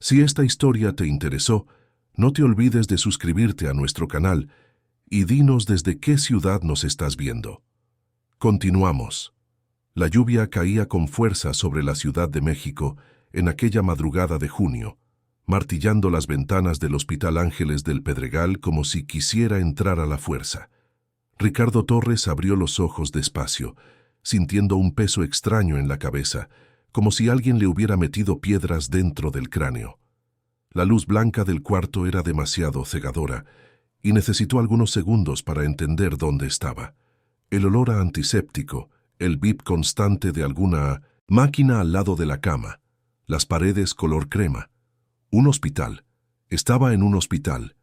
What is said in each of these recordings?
Si esta historia te interesó, no te olvides de suscribirte a nuestro canal y dinos desde qué ciudad nos estás viendo. Continuamos. La lluvia caía con fuerza sobre la Ciudad de México en aquella madrugada de junio, martillando las ventanas del Hospital Ángeles del Pedregal como si quisiera entrar a la fuerza. Ricardo Torres abrió los ojos despacio, sintiendo un peso extraño en la cabeza, como si alguien le hubiera metido piedras dentro del cráneo. La luz blanca del cuarto era demasiado cegadora, y necesitó algunos segundos para entender dónde estaba. El olor a antiséptico, el bip constante de alguna máquina al lado de la cama, las paredes color crema. Un hospital. Estaba en un hospital.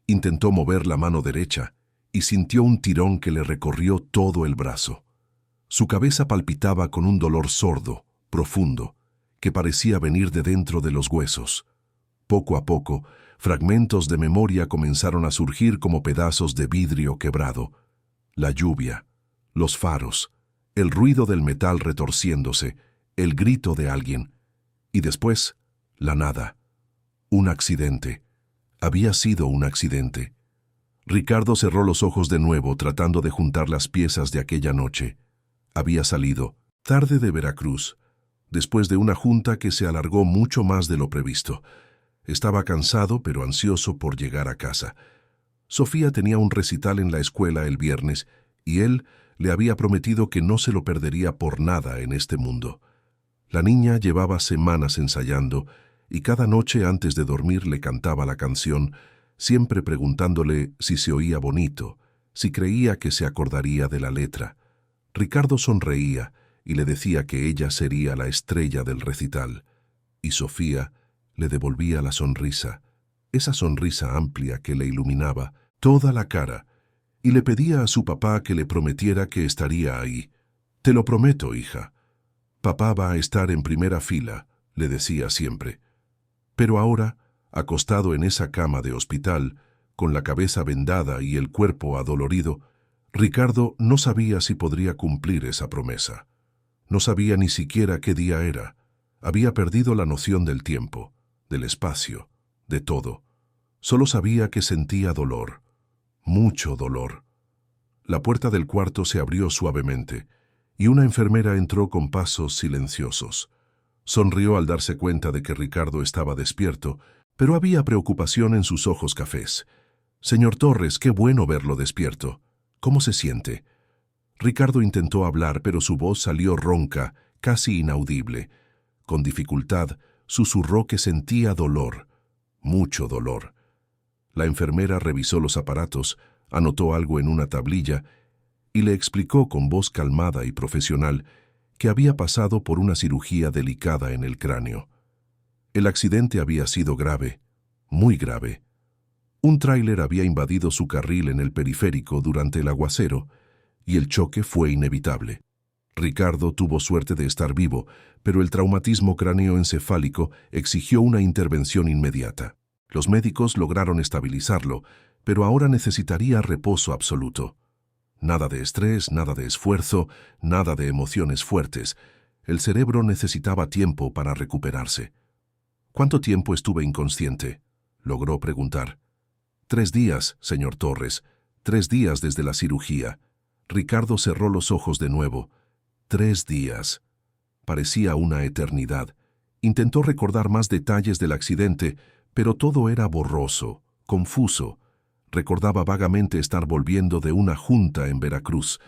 Intentó mover la mano derecha y sintió un tirón que le recorrió todo el brazo. Su cabeza palpitaba con un dolor sordo, profundo, que parecía venir de dentro de los huesos. Poco a poco, fragmentos de memoria comenzaron a surgir como pedazos de vidrio quebrado. La lluvia, los faros, el ruido del metal retorciéndose, el grito de alguien. Y después, la nada. Un accidente. Había sido un accidente. Ricardo cerró los ojos de nuevo tratando de juntar las piezas de aquella noche. Había salido, tarde de Veracruz, después de una junta que se alargó mucho más de lo previsto. Estaba cansado pero ansioso por llegar a casa. Sofía tenía un recital en la escuela el viernes y él le había prometido que no se lo perdería por nada en este mundo. La niña llevaba semanas ensayando y cada noche antes de dormir le cantaba la canción, siempre preguntándole si se oía bonito, si creía que se acordaría de la letra. Ricardo sonreía y le decía que ella sería la estrella del recital. Y Sofía le devolvía la sonrisa, esa sonrisa amplia que le iluminaba toda la cara, y le pedía a su papá que le prometiera que estaría ahí. «Te lo prometo, hija. Papá va a estar en primera fila», le decía siempre. Pero ahora, acostado en esa cama de hospital, con la cabeza vendada y el cuerpo adolorido, Ricardo no sabía si podría cumplir esa promesa. No sabía ni siquiera qué día era. Había perdido la noción del tiempo, del espacio, de todo. Solo sabía que sentía dolor, mucho dolor. La puerta del cuarto se abrió suavemente, y una enfermera entró con pasos silenciosos. Sonrió al darse cuenta de que Ricardo estaba despierto, pero había preocupación en sus ojos cafés. «Señor Torres, qué bueno verlo despierto. ¿Cómo se siente?» Ricardo intentó hablar, pero su voz salió ronca, casi inaudible. Con dificultad, susurró que sentía dolor, mucho dolor. La enfermera revisó los aparatos, anotó algo en una tablilla y le explicó con voz calmada y profesional que había pasado por una cirugía delicada en el cráneo. El accidente había sido grave, muy grave. Un tráiler había invadido su carril en el periférico durante el aguacero y el choque fue inevitable. Ricardo tuvo suerte de estar vivo, pero el traumatismo cráneoencefálico exigió una intervención inmediata. Los médicos lograron estabilizarlo, pero ahora necesitaría reposo absoluto. Nada de estrés, nada de esfuerzo, nada de emociones fuertes. El cerebro necesitaba tiempo para recuperarse. «¿Cuánto tiempo estuve inconsciente?», logró preguntar. «3 días, señor Torres. 3 días desde la cirugía». Ricardo cerró los ojos de nuevo. 3 días. Parecía una eternidad. Intentó recordar más detalles del accidente, pero todo era borroso, confuso. Recordaba vagamente estar volviendo de una junta en Veracruz.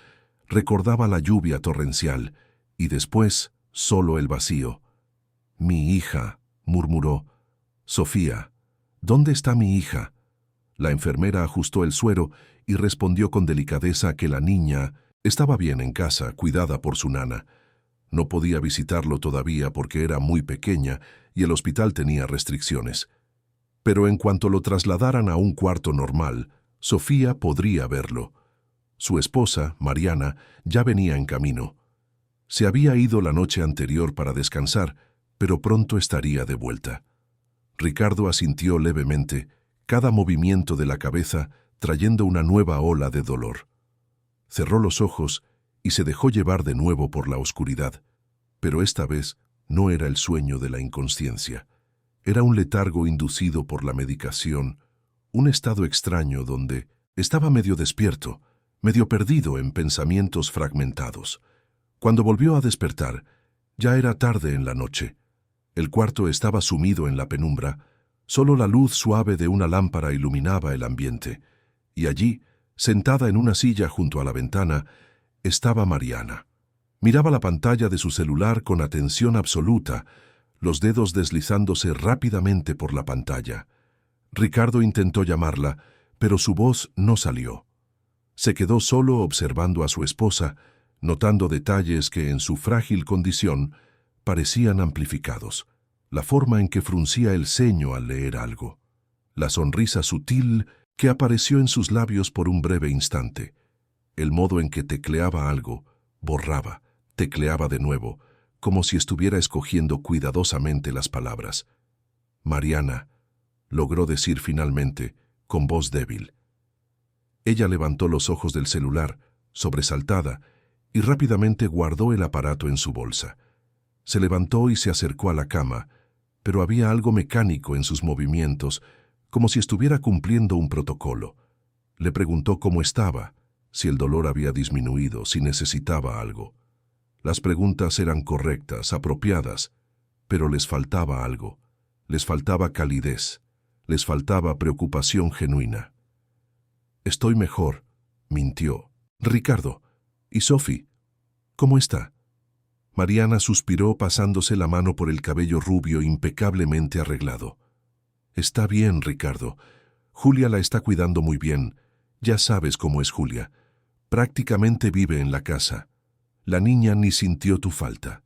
Recordaba la lluvia torrencial, y después solo el vacío. «Mi hija», murmuró. «Sofía, ¿dónde está mi hija?» La enfermera ajustó el suero y respondió con delicadeza que la niña estaba bien en casa, cuidada por su nana. No podía visitarlo todavía porque era muy pequeña y el hospital tenía restricciones. Pero en cuanto lo trasladaran a un cuarto normal, Sofía podría verlo. Su esposa, Mariana, ya venía en camino. Se había ido la noche anterior para descansar, pero pronto estaría de vuelta. Ricardo asintió levemente, cada movimiento de la cabeza trayendo una nueva ola de dolor. Cerró los ojos y se dejó llevar de nuevo por la oscuridad, pero esta vez no era el sueño de la inconsciencia. Era un letargo inducido por la medicación, un estado extraño donde estaba medio despierto, medio perdido en pensamientos fragmentados. Cuando volvió a despertar, ya era tarde en la noche. El cuarto estaba sumido en la penumbra, solo la luz suave de una lámpara iluminaba el ambiente, y allí, sentada en una silla junto a la ventana, estaba Mariana. Miraba la pantalla de su celular con atención absoluta, los dedos deslizándose rápidamente por la pantalla. Ricardo intentó llamarla, pero su voz no salió. Se quedó solo observando a su esposa, notando detalles que en su frágil condición parecían amplificados. La forma en que fruncía el ceño al leer algo. La sonrisa sutil que apareció en sus labios por un breve instante. El modo en que tecleaba algo, borraba, tecleaba de nuevo, como si estuviera escogiendo cuidadosamente las palabras. Mariana, logró decir finalmente, con voz débil. Ella levantó los ojos del celular, sobresaltada, y rápidamente guardó el aparato en su bolsa. Se levantó y se acercó a la cama, pero había algo mecánico en sus movimientos, como si estuviera cumpliendo un protocolo. Le preguntó cómo estaba, si el dolor había disminuido, si necesitaba algo. Las preguntas eran correctas, apropiadas, pero les faltaba algo. Les faltaba calidez, les faltaba preocupación genuina. «Estoy mejor», mintió. «Ricardo, ¿y Sophie? ¿Cómo está?» Mariana suspiró pasándose la mano por el cabello rubio impecablemente arreglado. «Está bien, Ricardo. Julia la está cuidando muy bien. Ya sabes cómo es Julia. Prácticamente vive en la casa. La niña ni sintió tu falta».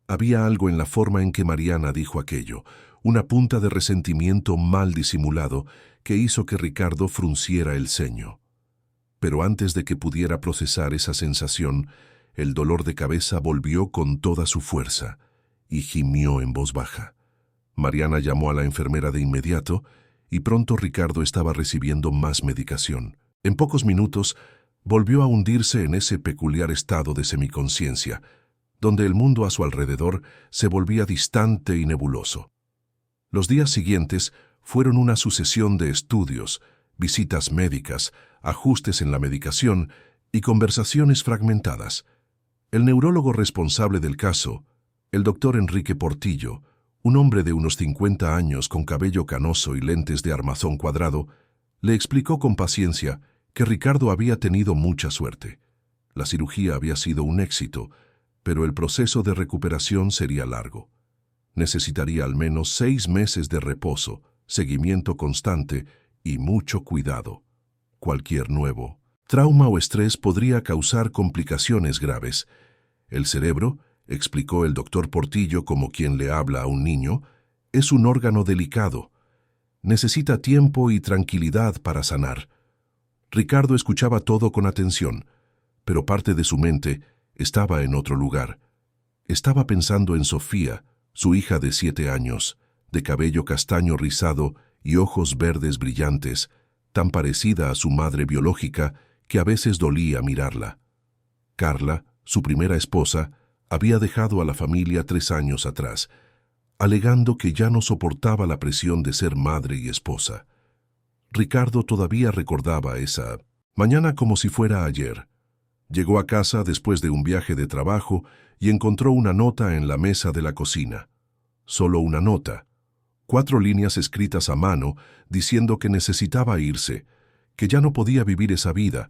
Había algo en la forma en que Mariana dijo aquello, una punta de resentimiento mal disimulado que hizo que Ricardo frunciera el ceño. Pero antes de que pudiera procesar esa sensación, el dolor de cabeza volvió con toda su fuerza y gimió en voz baja. Mariana llamó a la enfermera de inmediato y pronto Ricardo estaba recibiendo más medicación. En pocos minutos volvió a hundirse en ese peculiar estado de semiconsciencia, donde el mundo a su alrededor se volvía distante y nebuloso. Los días siguientes fueron una sucesión de estudios, visitas médicas, ajustes en la medicación y conversaciones fragmentadas. El neurólogo responsable del caso, el doctor Enrique Portillo, un hombre de unos 50 años con cabello canoso y lentes de armazón cuadrado, le explicó con paciencia que Ricardo había tenido mucha suerte. La cirugía había sido un éxito, pero el proceso de recuperación sería largo. Necesitaría al menos 6 meses de reposo, seguimiento constante y mucho cuidado. Cualquier nuevo trauma o estrés podría causar complicaciones graves. El cerebro, explicó el doctor Portillo como quien le habla a un niño, es un órgano delicado. Necesita tiempo y tranquilidad para sanar. Ricardo escuchaba todo con atención, pero parte de su mente estaba en otro lugar. Estaba pensando en Sofía, su hija de 7 años, de cabello castaño rizado y ojos verdes brillantes, tan parecida a su madre biológica que a veces dolía mirarla. Carla, su primera esposa, había dejado a la familia 3 años atrás, alegando que ya no soportaba la presión de ser madre y esposa. Ricardo todavía recordaba esa mañana como si fuera ayer. Llegó a casa después de un viaje de trabajo y encontró una nota en la mesa de la cocina. Solo una nota. 4 líneas escritas a mano diciendo que necesitaba irse, que ya no podía vivir esa vida,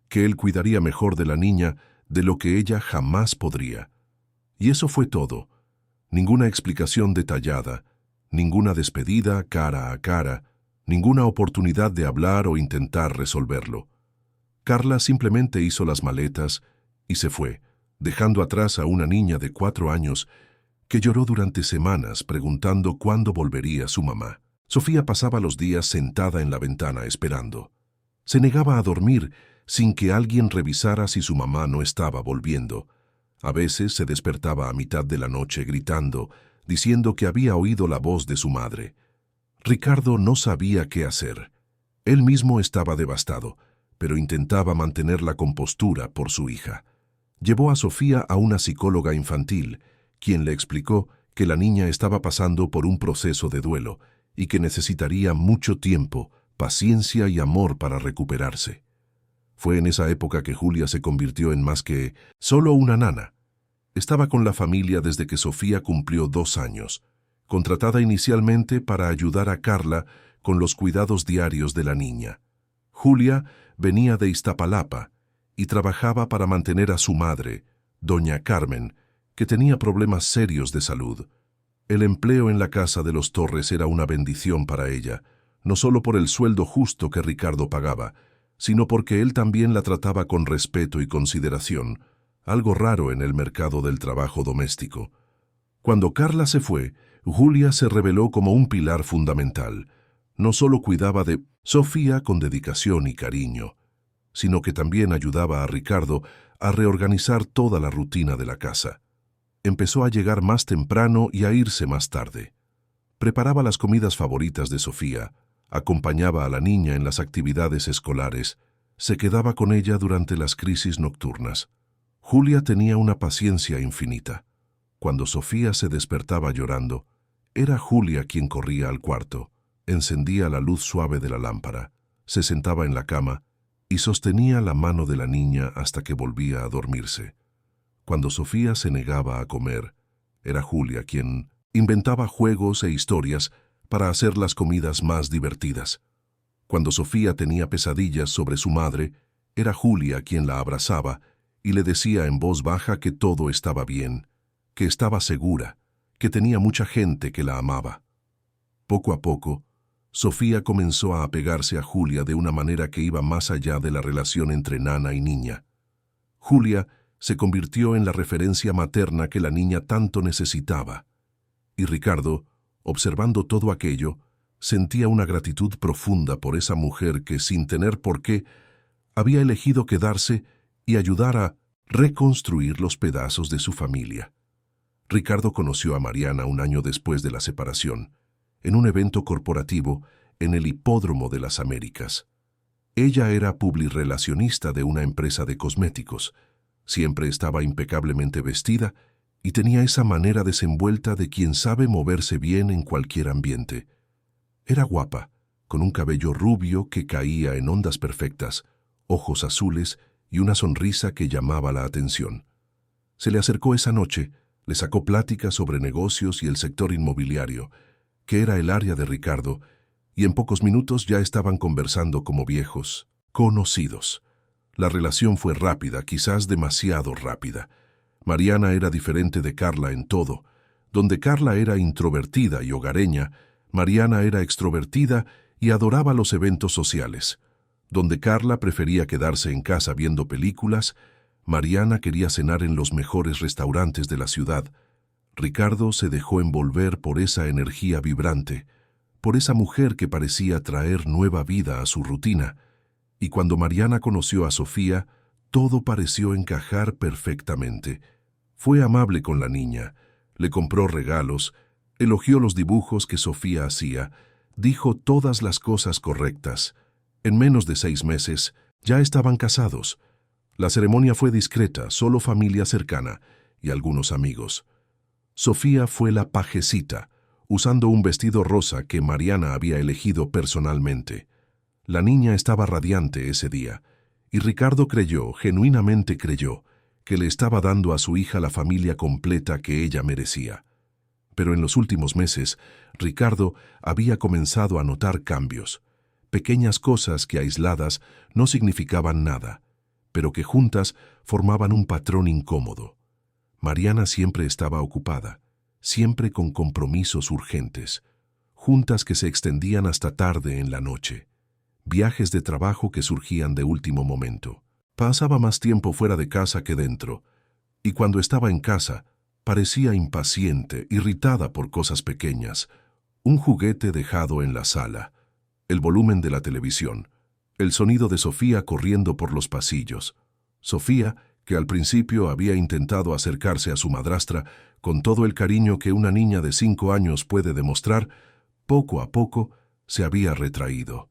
que él cuidaría mejor de la niña de lo que ella jamás podría. Y eso fue todo. Ninguna explicación detallada, ninguna despedida cara a cara, ninguna oportunidad de hablar o intentar resolverlo. Carla simplemente hizo las maletas y se fue, dejando atrás a una niña de 4 años que lloró durante semanas preguntando cuándo volvería su mamá. Sofía pasaba los días sentada en la ventana esperando. Se negaba a dormir sin que alguien revisara si su mamá no estaba volviendo. A veces se despertaba a mitad de la noche gritando, diciendo que había oído la voz de su madre. Ricardo no sabía qué hacer. Él mismo estaba devastado, pero intentaba mantener la compostura por su hija. Llevó a Sofía a una psicóloga infantil, quien le explicó que la niña estaba pasando por un proceso de duelo y que necesitaría mucho tiempo, paciencia y amor para recuperarse. Fue en esa época que Julia se convirtió en más que solo una nana. Estaba con la familia desde que Sofía cumplió 2 años, contratada inicialmente para ayudar a Carla con los cuidados diarios de la niña. Julia venía de Iztapalapa y trabajaba para mantener a su madre, doña Carmen, que tenía problemas serios de salud. El empleo en la casa de los Torres era una bendición para ella, no solo por el sueldo justo que Ricardo pagaba, sino porque él también la trataba con respeto y consideración, algo raro en el mercado del trabajo doméstico. Cuando Carla se fue, Julia se reveló como un pilar fundamental. No solo cuidaba de Sofía con dedicación y cariño, sino que también ayudaba a Ricardo a reorganizar toda la rutina de la casa. Empezó a llegar más temprano y a irse más tarde. Preparaba las comidas favoritas de Sofía, acompañaba a la niña en las actividades escolares, se quedaba con ella durante las crisis nocturnas. Julia tenía una paciencia infinita. Cuando Sofía se despertaba llorando, era Julia quien corría al cuarto, encendía la luz suave de la lámpara, se sentaba en la cama y sostenía la mano de la niña hasta que volvía a dormirse. Cuando Sofía se negaba a comer, era Julia quien inventaba juegos e historias para hacer las comidas más divertidas. Cuando Sofía tenía pesadillas sobre su madre, era Julia quien la abrazaba y le decía en voz baja que todo estaba bien, que estaba segura, que tenía mucha gente que la amaba. Poco a poco, Sofía comenzó a apegarse a Julia de una manera que iba más allá de la relación entre nana y niña. Julia se convirtió en la referencia materna que la niña tanto necesitaba, y Ricardo, observando todo aquello, sentía una gratitud profunda por esa mujer que, sin tener por qué, había elegido quedarse y ayudar a reconstruir los pedazos de su familia. Ricardo conoció a Mariana un año después de la separación, en un evento corporativo en el Hipódromo de las Américas. Ella era publirelacionista de una empresa de cosméticos. Siempre estaba impecablemente vestida y tenía esa manera desenvuelta de quien sabe moverse bien en cualquier ambiente. Era guapa, con un cabello rubio que caía en ondas perfectas, ojos azules y una sonrisa que llamaba la atención. Se le acercó esa noche, le sacó pláticas sobre negocios y el sector inmobiliario, que era el área de Ricardo, y en pocos minutos ya estaban conversando como viejos, conocidos. La relación fue rápida, quizás demasiado rápida. Mariana era diferente de Carla en todo. Donde Carla era introvertida y hogareña, Mariana era extrovertida y adoraba los eventos sociales. Donde Carla prefería quedarse en casa viendo películas, Mariana quería cenar en los mejores restaurantes de la ciudad. Ricardo se dejó envolver por esa energía vibrante, por esa mujer que parecía traer nueva vida a su rutina, y cuando Mariana conoció a Sofía, todo pareció encajar perfectamente. Fue amable con la niña, le compró regalos, elogió los dibujos que Sofía hacía, dijo todas las cosas correctas. En menos de 6 meses, ya estaban casados. La ceremonia fue discreta, solo familia cercana y algunos amigos. Sofía fue la pajecita, usando un vestido rosa que Mariana había elegido personalmente. La niña estaba radiante ese día, y Ricardo creyó, genuinamente creyó, que le estaba dando a su hija la familia completa que ella merecía. Pero en los últimos meses, Ricardo había comenzado a notar cambios, pequeñas cosas que aisladas no significaban nada, pero que juntas formaban un patrón incómodo. Mariana siempre estaba ocupada, siempre con compromisos urgentes, juntas que se extendían hasta tarde en la noche, viajes de trabajo que surgían de último momento. Pasaba más tiempo fuera de casa que dentro, y cuando estaba en casa, parecía impaciente, irritada por cosas pequeñas, un juguete dejado en la sala, el volumen de la televisión, el sonido de Sofía corriendo por los pasillos. Sofía, que al principio había intentado acercarse a su madrastra con todo el cariño que una niña de 5 años puede demostrar, poco a poco se había retraído.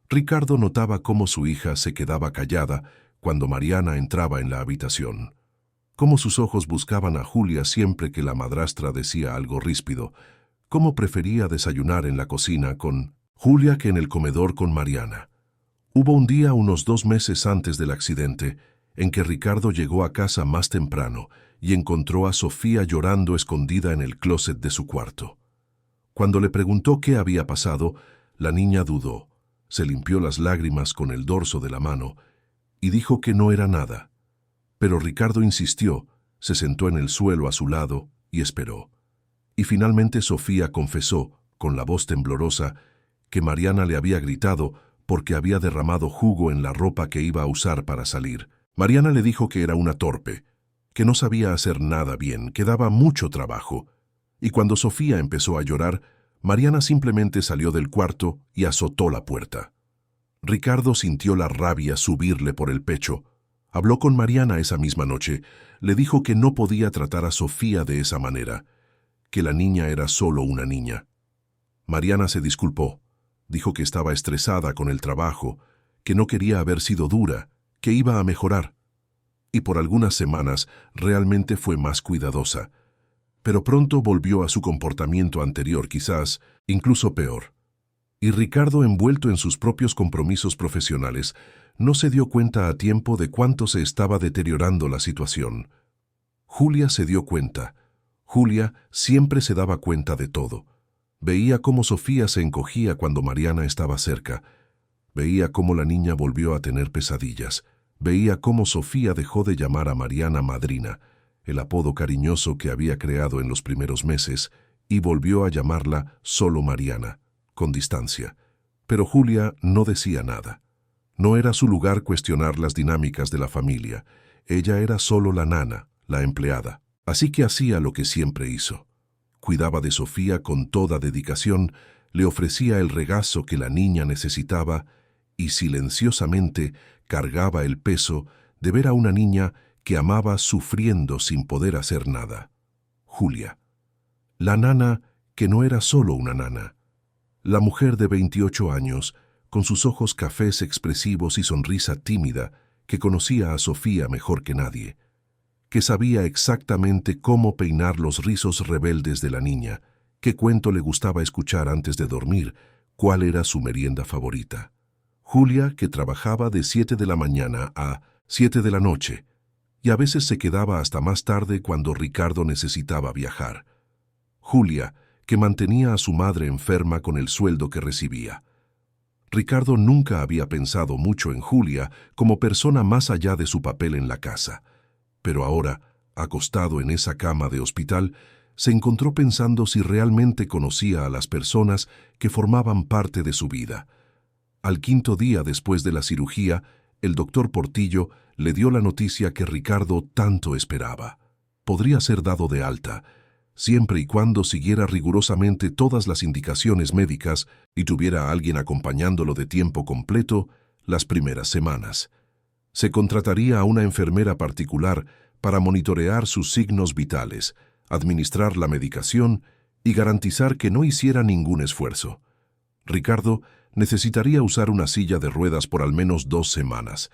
Ricardo notaba cómo su hija se quedaba callada cuando Mariana entraba en la habitación. cómo sus ojos buscaban a Julia siempre que la madrastra decía algo ríspido, cómo prefería desayunar en la cocina con Julia que en el comedor con Mariana. Hubo un día unos 2 meses antes del accidente en que Ricardo llegó a casa más temprano y encontró a Sofía llorando escondida en el closet de su cuarto. Cuando le preguntó qué había pasado, la niña dudó, se limpió las lágrimas con el dorso de la mano y dijo que no era nada. Pero Ricardo insistió, se sentó en el suelo a su lado y esperó. Y finalmente Sofía confesó, con la voz temblorosa, que Mariana le había gritado porque había derramado jugo en la ropa que iba a usar para salir. Mariana le dijo que era una torpe, que no sabía hacer nada bien, que daba mucho trabajo. Y cuando Sofía empezó a llorar, Mariana simplemente salió del cuarto y azotó la puerta. Ricardo sintió la rabia subirle por el pecho. Habló con Mariana esa misma noche, le dijo que no podía tratar a Sofía de esa manera, que la niña era solo una niña. Mariana se disculpó, dijo que estaba estresada con el trabajo, que no quería haber sido dura, que iba a mejorar. Y por algunas semanas realmente fue más cuidadosa. Pero pronto volvió a su comportamiento anterior, quizás incluso peor. Y Ricardo, envuelto en sus propios compromisos profesionales, no se dio cuenta a tiempo de cuánto se estaba deteriorando la situación. Julia se dio cuenta. Julia siempre se daba cuenta de todo. Veía cómo Sofía se encogía cuando Mariana estaba cerca. Veía cómo la niña volvió a tener pesadillas. Veía cómo Sofía dejó de llamar a Mariana madrina, el apodo cariñoso que había creado en los primeros meses, y volvió a llamarla solo Mariana, con distancia. Pero Julia no decía nada. No era su lugar cuestionar las dinámicas de la familia. Ella era solo la nana, la empleada. Así que hacía lo que siempre hizo. Cuidaba de Sofía con toda dedicación, le ofrecía el regazo que la niña necesitaba y silenciosamente cargaba el peso de ver a una niña que amaba sufriendo sin poder hacer nada. Julia. La nana que no era solo una nana. La mujer de 28 años, con sus ojos cafés expresivos y sonrisa tímida, que conocía a Sofía mejor que nadie, que sabía exactamente cómo peinar los rizos rebeldes de la niña, qué cuento le gustaba escuchar antes de dormir, cuál era su merienda favorita. Julia, que trabajaba de 7 de la mañana a 7 de la noche, y a veces se quedaba hasta más tarde cuando Ricardo necesitaba viajar. Julia, que mantenía a su madre enferma con el sueldo que recibía. Ricardo nunca había pensado mucho en Julia como persona más allá de su papel en la casa. Pero ahora, acostado en esa cama de hospital, se encontró pensando si realmente conocía a las personas que formaban parte de su vida. Al 5.º día después de la cirugía, el doctor Portillo le dio la noticia que Ricardo tanto esperaba. Podría ser dado de alta, siempre y cuando siguiera rigurosamente todas las indicaciones médicas y tuviera a alguien acompañándolo de tiempo completo las primeras semanas. Se contrataría a una enfermera particular para monitorear sus signos vitales, administrar la medicación y garantizar que no hiciera ningún esfuerzo. Ricardo necesitaría usar una silla de ruedas por al menos 2 semanas,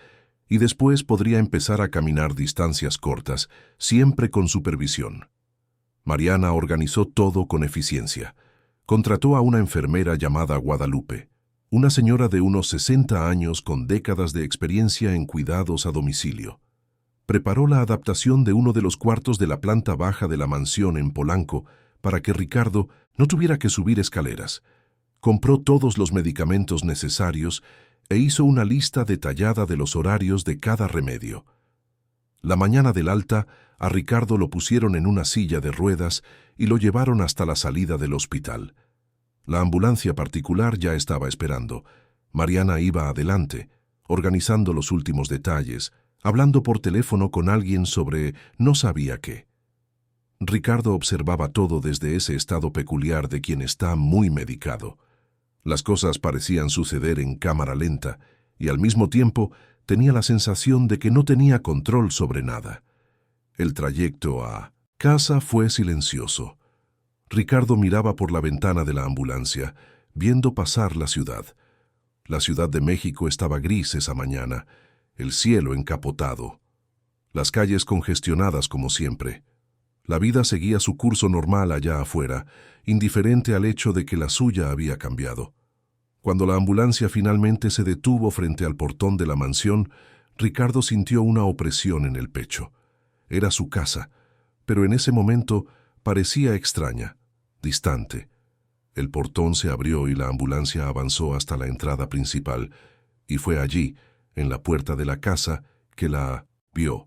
y después podría empezar a caminar distancias cortas, siempre con supervisión. Mariana organizó todo con eficiencia. Contrató a una enfermera llamada Guadalupe, una señora de unos 60 años con décadas de experiencia en cuidados a domicilio. Preparó la adaptación de uno de los cuartos de la planta baja de la mansión en Polanco para que Ricardo no tuviera que subir escaleras. Compró todos los medicamentos necesarios e hizo una lista detallada de los horarios de cada remedio. La mañana del alta, a Ricardo lo pusieron en una silla de ruedas y lo llevaron hasta la salida del hospital. La ambulancia particular ya estaba esperando. Mariana iba adelante, organizando los últimos detalles, hablando por teléfono con alguien sobre no sabía qué. Ricardo observaba todo desde ese estado peculiar de quien está muy medicado. Las cosas parecían suceder en cámara lenta y al mismo tiempo tenía la sensación de que no tenía control sobre nada. El trayecto a casa fue silencioso. Ricardo miraba por la ventana de la ambulancia, viendo pasar la ciudad. La Ciudad de México estaba gris esa mañana, el cielo encapotado. Las calles congestionadas como siempre. La vida seguía su curso normal allá afuera, indiferente al hecho de que la suya había cambiado. Cuando la ambulancia finalmente se detuvo frente al portón de la mansión, Ricardo sintió una opresión en el pecho. Era su casa, pero en ese momento parecía extraña, distante. El portón se abrió y la ambulancia avanzó hasta la entrada principal, y fue allí, en la puerta de la casa, que la vio.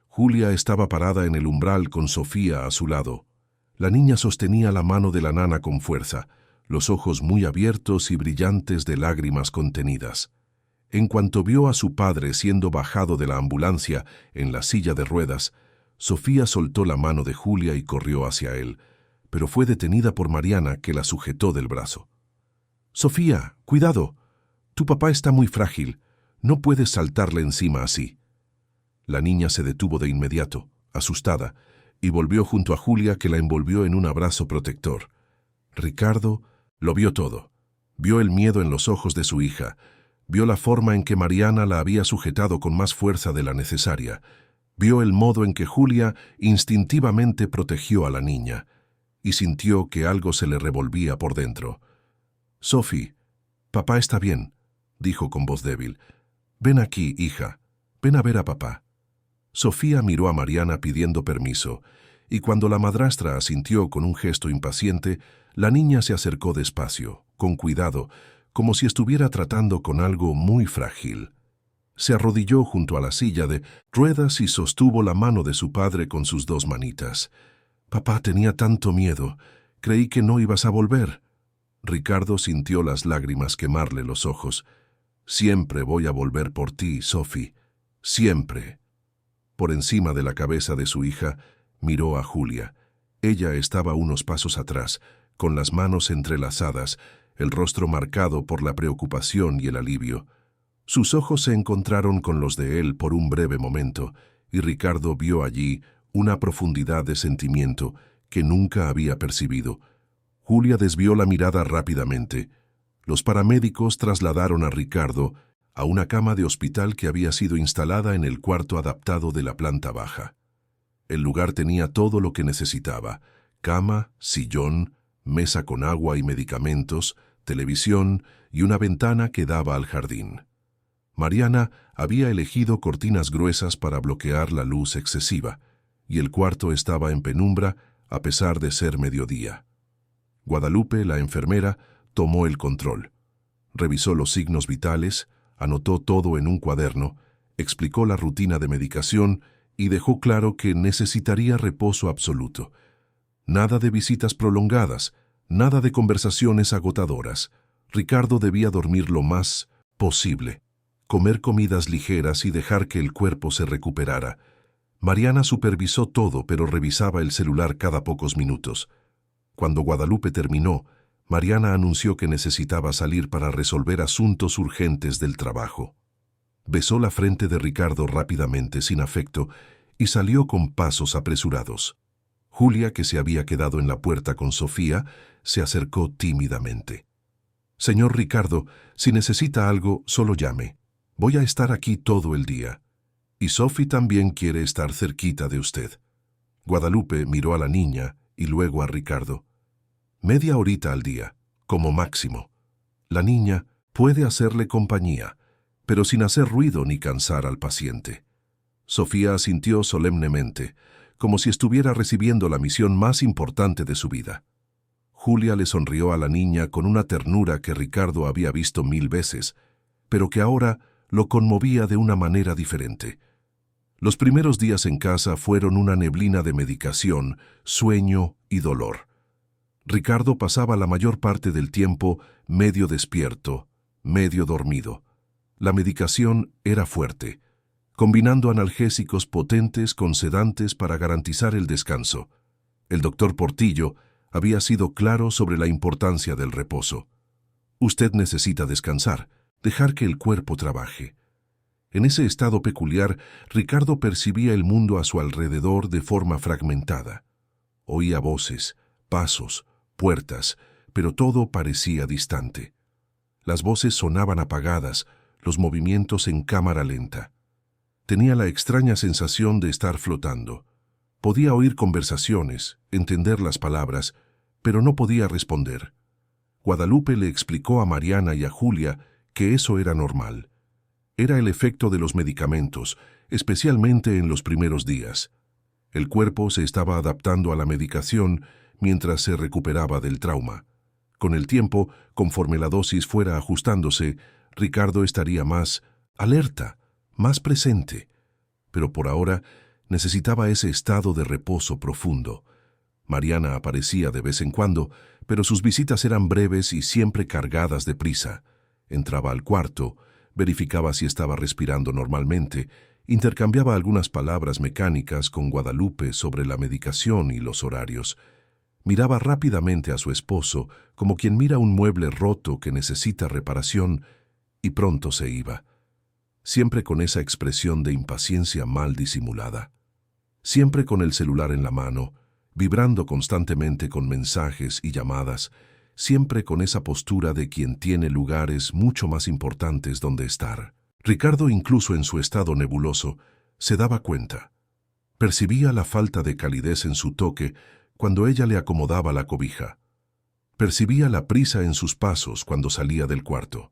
Julia estaba parada en el umbral con Sofía a su lado. La niña sostenía la mano de la nana con fuerza, los ojos muy abiertos y brillantes de lágrimas contenidas. En cuanto vio a su padre siendo bajado de la ambulancia en la silla de ruedas, Sofía soltó la mano de Julia y corrió hacia él, pero fue detenida por Mariana, que la sujetó del brazo. «Sofía, cuidado. Tu papá está muy frágil. No puedes saltarle encima así». La niña se detuvo de inmediato, asustada, y volvió junto a Julia, que la envolvió en un abrazo protector. Ricardo lo vio todo. Vio el miedo en los ojos de su hija, vio la forma en que Mariana la había sujetado con más fuerza de la necesaria, vio el modo en que Julia instintivamente protegió a la niña, y sintió que algo se le revolvía por dentro. «Sophie, papá está bien», dijo con voz débil. «Ven aquí, hija. Ven a ver a papá». Sofía miró a Mariana pidiendo permiso, y cuando la madrastra asintió con un gesto impaciente, la niña se acercó despacio, con cuidado, como si estuviera tratando con algo muy frágil. Se arrodilló junto a la silla de ruedas y sostuvo la mano de su padre con sus dos manitas. «Papá, tenía tanto miedo. Creí que no ibas a volver». Ricardo sintió las lágrimas quemarle los ojos. «Siempre voy a volver por ti, Sophie. Siempre». Por encima de la cabeza de su hija, miró a Julia. Ella estaba unos pasos atrás, con las manos entrelazadas, el rostro marcado por la preocupación y el alivio. Sus ojos se encontraron con los de él por un breve momento, y Ricardo vio allí una profundidad de sentimiento que nunca había percibido. Julia desvió la mirada rápidamente. Los paramédicos trasladaron a Ricardo a una cama de hospital que había sido instalada en el cuarto adaptado de la planta baja. El lugar tenía todo lo que necesitaba: cama, sillón, mesa con agua y medicamentos, televisión y una ventana que daba al jardín. Mariana había elegido cortinas gruesas para bloquear la luz excesiva, y el cuarto estaba en penumbra a pesar de ser mediodía. Guadalupe, la enfermera, tomó el control. Revisó los signos vitales, anotó todo en un cuaderno, explicó la rutina de medicación y dejó claro que necesitaría reposo absoluto. Nada de visitas prolongadas, nada de conversaciones agotadoras. Ricardo debía dormir lo más posible, comer comidas ligeras y dejar que el cuerpo se recuperara. Mariana supervisó todo, pero revisaba el celular cada pocos minutos. Cuando Guadalupe terminó, Mariana anunció que necesitaba salir para resolver asuntos urgentes del trabajo. Besó la frente de Ricardo rápidamente, sin afecto, y salió con pasos apresurados. Julia, que se había quedado en la puerta con Sofía, se acercó tímidamente. «Señor Ricardo, si necesita algo, solo llame. Voy a estar aquí todo el día. Y Sophie también quiere estar cerquita de usted». Guadalupe miró a la niña y luego a Ricardo. «Media horita al día, como máximo. La niña puede hacerle compañía, pero sin hacer ruido ni cansar al paciente». Sofía asintió solemnemente, como si estuviera recibiendo la misión más importante de su vida. Julia le sonrió a la niña con una ternura que Ricardo había visto 1000 veces, pero que ahora lo conmovía de una manera diferente. Los primeros días en casa fueron una neblina de medicación, sueño y dolor. Ricardo pasaba la mayor parte del tiempo medio despierto, medio dormido. La medicación era fuerte, combinando analgésicos potentes con sedantes para garantizar el descanso. El doctor Portillo había sido claro sobre la importancia del reposo. «Usted necesita descansar, dejar que el cuerpo trabaje». En ese estado peculiar, Ricardo percibía el mundo a su alrededor de forma fragmentada. Oía voces, pasos, puertas, pero todo parecía distante. Las voces sonaban apagadas, los movimientos en cámara lenta. Tenía la extraña sensación de estar flotando. Podía oír conversaciones, entender las palabras, pero no podía responder. Guadalupe le explicó a Mariana y a Julia que eso era normal. Era el efecto de los medicamentos, especialmente en los primeros días. El cuerpo se estaba adaptando a la medicación mientras se recuperaba del trauma. Con el tiempo, conforme la dosis fuera ajustándose, Ricardo estaría más alerta, más presente. Pero por ahora necesitaba ese estado de reposo profundo. Mariana aparecía de vez en cuando, pero sus visitas eran breves y siempre cargadas de prisa. Entraba al cuarto, verificaba si estaba respirando normalmente, intercambiaba algunas palabras mecánicas con Guadalupe sobre la medicación y los horarios. Miraba rápidamente a su esposo, como quien mira un mueble roto que necesita reparación, y pronto se iba. Siempre con esa expresión de impaciencia mal disimulada. Siempre con el celular en la mano, vibrando constantemente con mensajes y llamadas, siempre con esa postura de quien tiene lugares mucho más importantes donde estar. Ricardo, incluso en su estado nebuloso, se daba cuenta. Percibía la falta de calidez en su toque cuando ella le acomodaba la cobija. Percibía la prisa en sus pasos cuando salía del cuarto.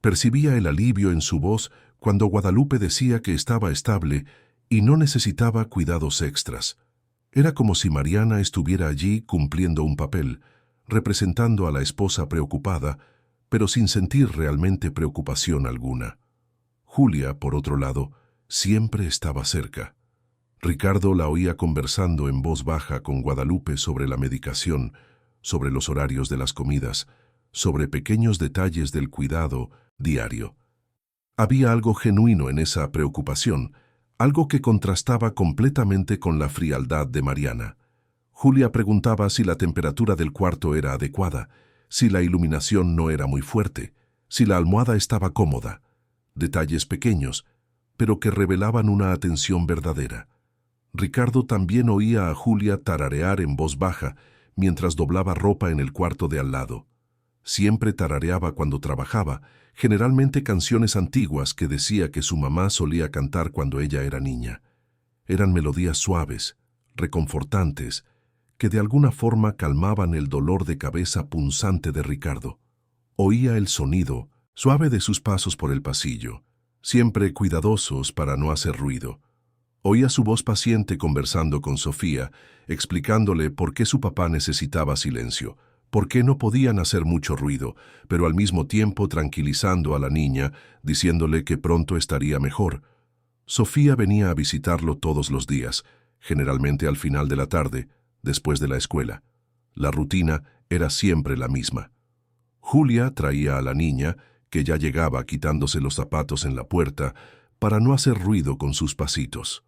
Percibía el alivio en su voz cuando Guadalupe decía que estaba estable y no necesitaba cuidados extras. Era como si Mariana estuviera allí cumpliendo un papel, representando a la esposa preocupada, pero sin sentir realmente preocupación alguna. Julia, por otro lado, siempre estaba cerca. Ricardo la oía conversando en voz baja con Guadalupe sobre la medicación, sobre los horarios de las comidas, sobre pequeños detalles del cuidado diario. Había algo genuino en esa preocupación, algo que contrastaba completamente con la frialdad de Mariana. Julia preguntaba si la temperatura del cuarto era adecuada, si la iluminación no era muy fuerte, si la almohada estaba cómoda. Detalles pequeños, pero que revelaban una atención verdadera. Ricardo también oía a Julia tararear en voz baja mientras doblaba ropa en el cuarto de al lado. Siempre tarareaba cuando trabajaba, generalmente canciones antiguas que decía que su mamá solía cantar cuando ella era niña. Eran melodías suaves, reconfortantes, que de alguna forma calmaban el dolor de cabeza punzante de Ricardo. Oía el sonido suave de sus pasos por el pasillo, siempre cuidadosos para no hacer ruido. Oía su voz paciente conversando con Sofía, explicándole por qué su papá necesitaba silencio, por qué no podían hacer mucho ruido, pero al mismo tiempo tranquilizando a la niña, diciéndole que pronto estaría mejor. Sofía venía a visitarlo todos los días, generalmente al final de la tarde, después de la escuela. La rutina era siempre la misma. Julia traía a la niña, que ya llegaba quitándose los zapatos en la puerta, para no hacer ruido con sus pasitos.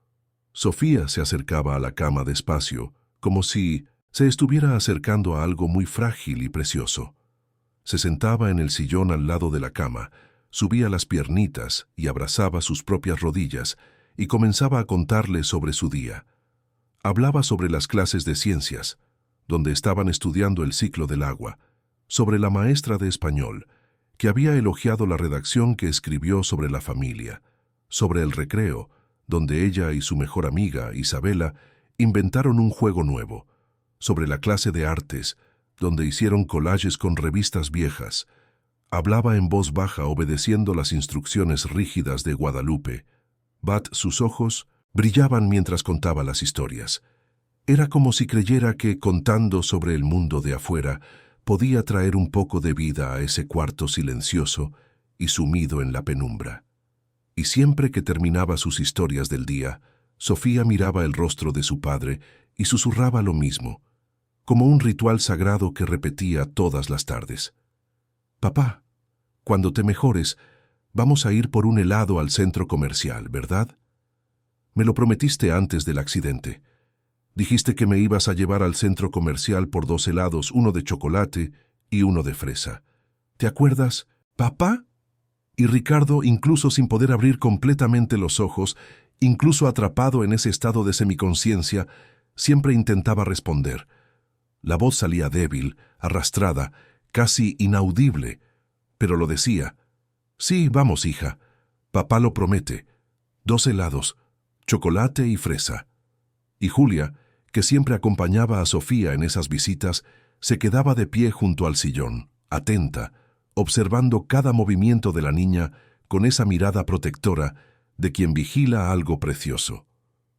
Sofía se acercaba a la cama despacio, como si se estuviera acercando a algo muy frágil y precioso. Se sentaba en el sillón al lado de la cama, subía las piernitas y abrazaba sus propias rodillas y comenzaba a contarle sobre su día. Hablaba sobre las clases de ciencias, donde estaban estudiando el ciclo del agua, sobre la maestra de español, que había elogiado la redacción que escribió sobre la familia, sobre el recreo, donde ella y su mejor amiga, Isabela, inventaron un juego nuevo, sobre la clase de artes, donde hicieron collages con revistas viejas. Hablaba en voz baja obedeciendo las instrucciones rígidas de Guadalupe. Sus ojos brillaban mientras contaba las historias. Era como si creyera que, contando sobre el mundo de afuera, podía traer un poco de vida a ese cuarto silencioso y sumido en la penumbra. Y siempre que terminaba sus historias del día, Sofía miraba el rostro de su padre y susurraba lo mismo, como un ritual sagrado que repetía todas las tardes. «Papá, cuando te mejores, vamos a ir por un helado al centro comercial, ¿verdad? Me lo prometiste antes del accidente. Dijiste que me ibas a llevar al centro comercial por 2 helados, uno de chocolate y uno de fresa. ¿Te acuerdas, papá?» Y Ricardo, incluso sin poder abrir completamente los ojos, incluso atrapado en ese estado de semiconciencia, siempre intentaba responder. La voz salía débil, arrastrada, casi inaudible, pero lo decía. «Sí, vamos, hija. Papá lo promete. 2 helados, chocolate y fresa. Y Julia, que siempre acompañaba a Sofía en esas visitas, se quedaba de pie junto al sillón, atenta, observando cada movimiento de la niña con esa mirada protectora de quien vigila algo precioso.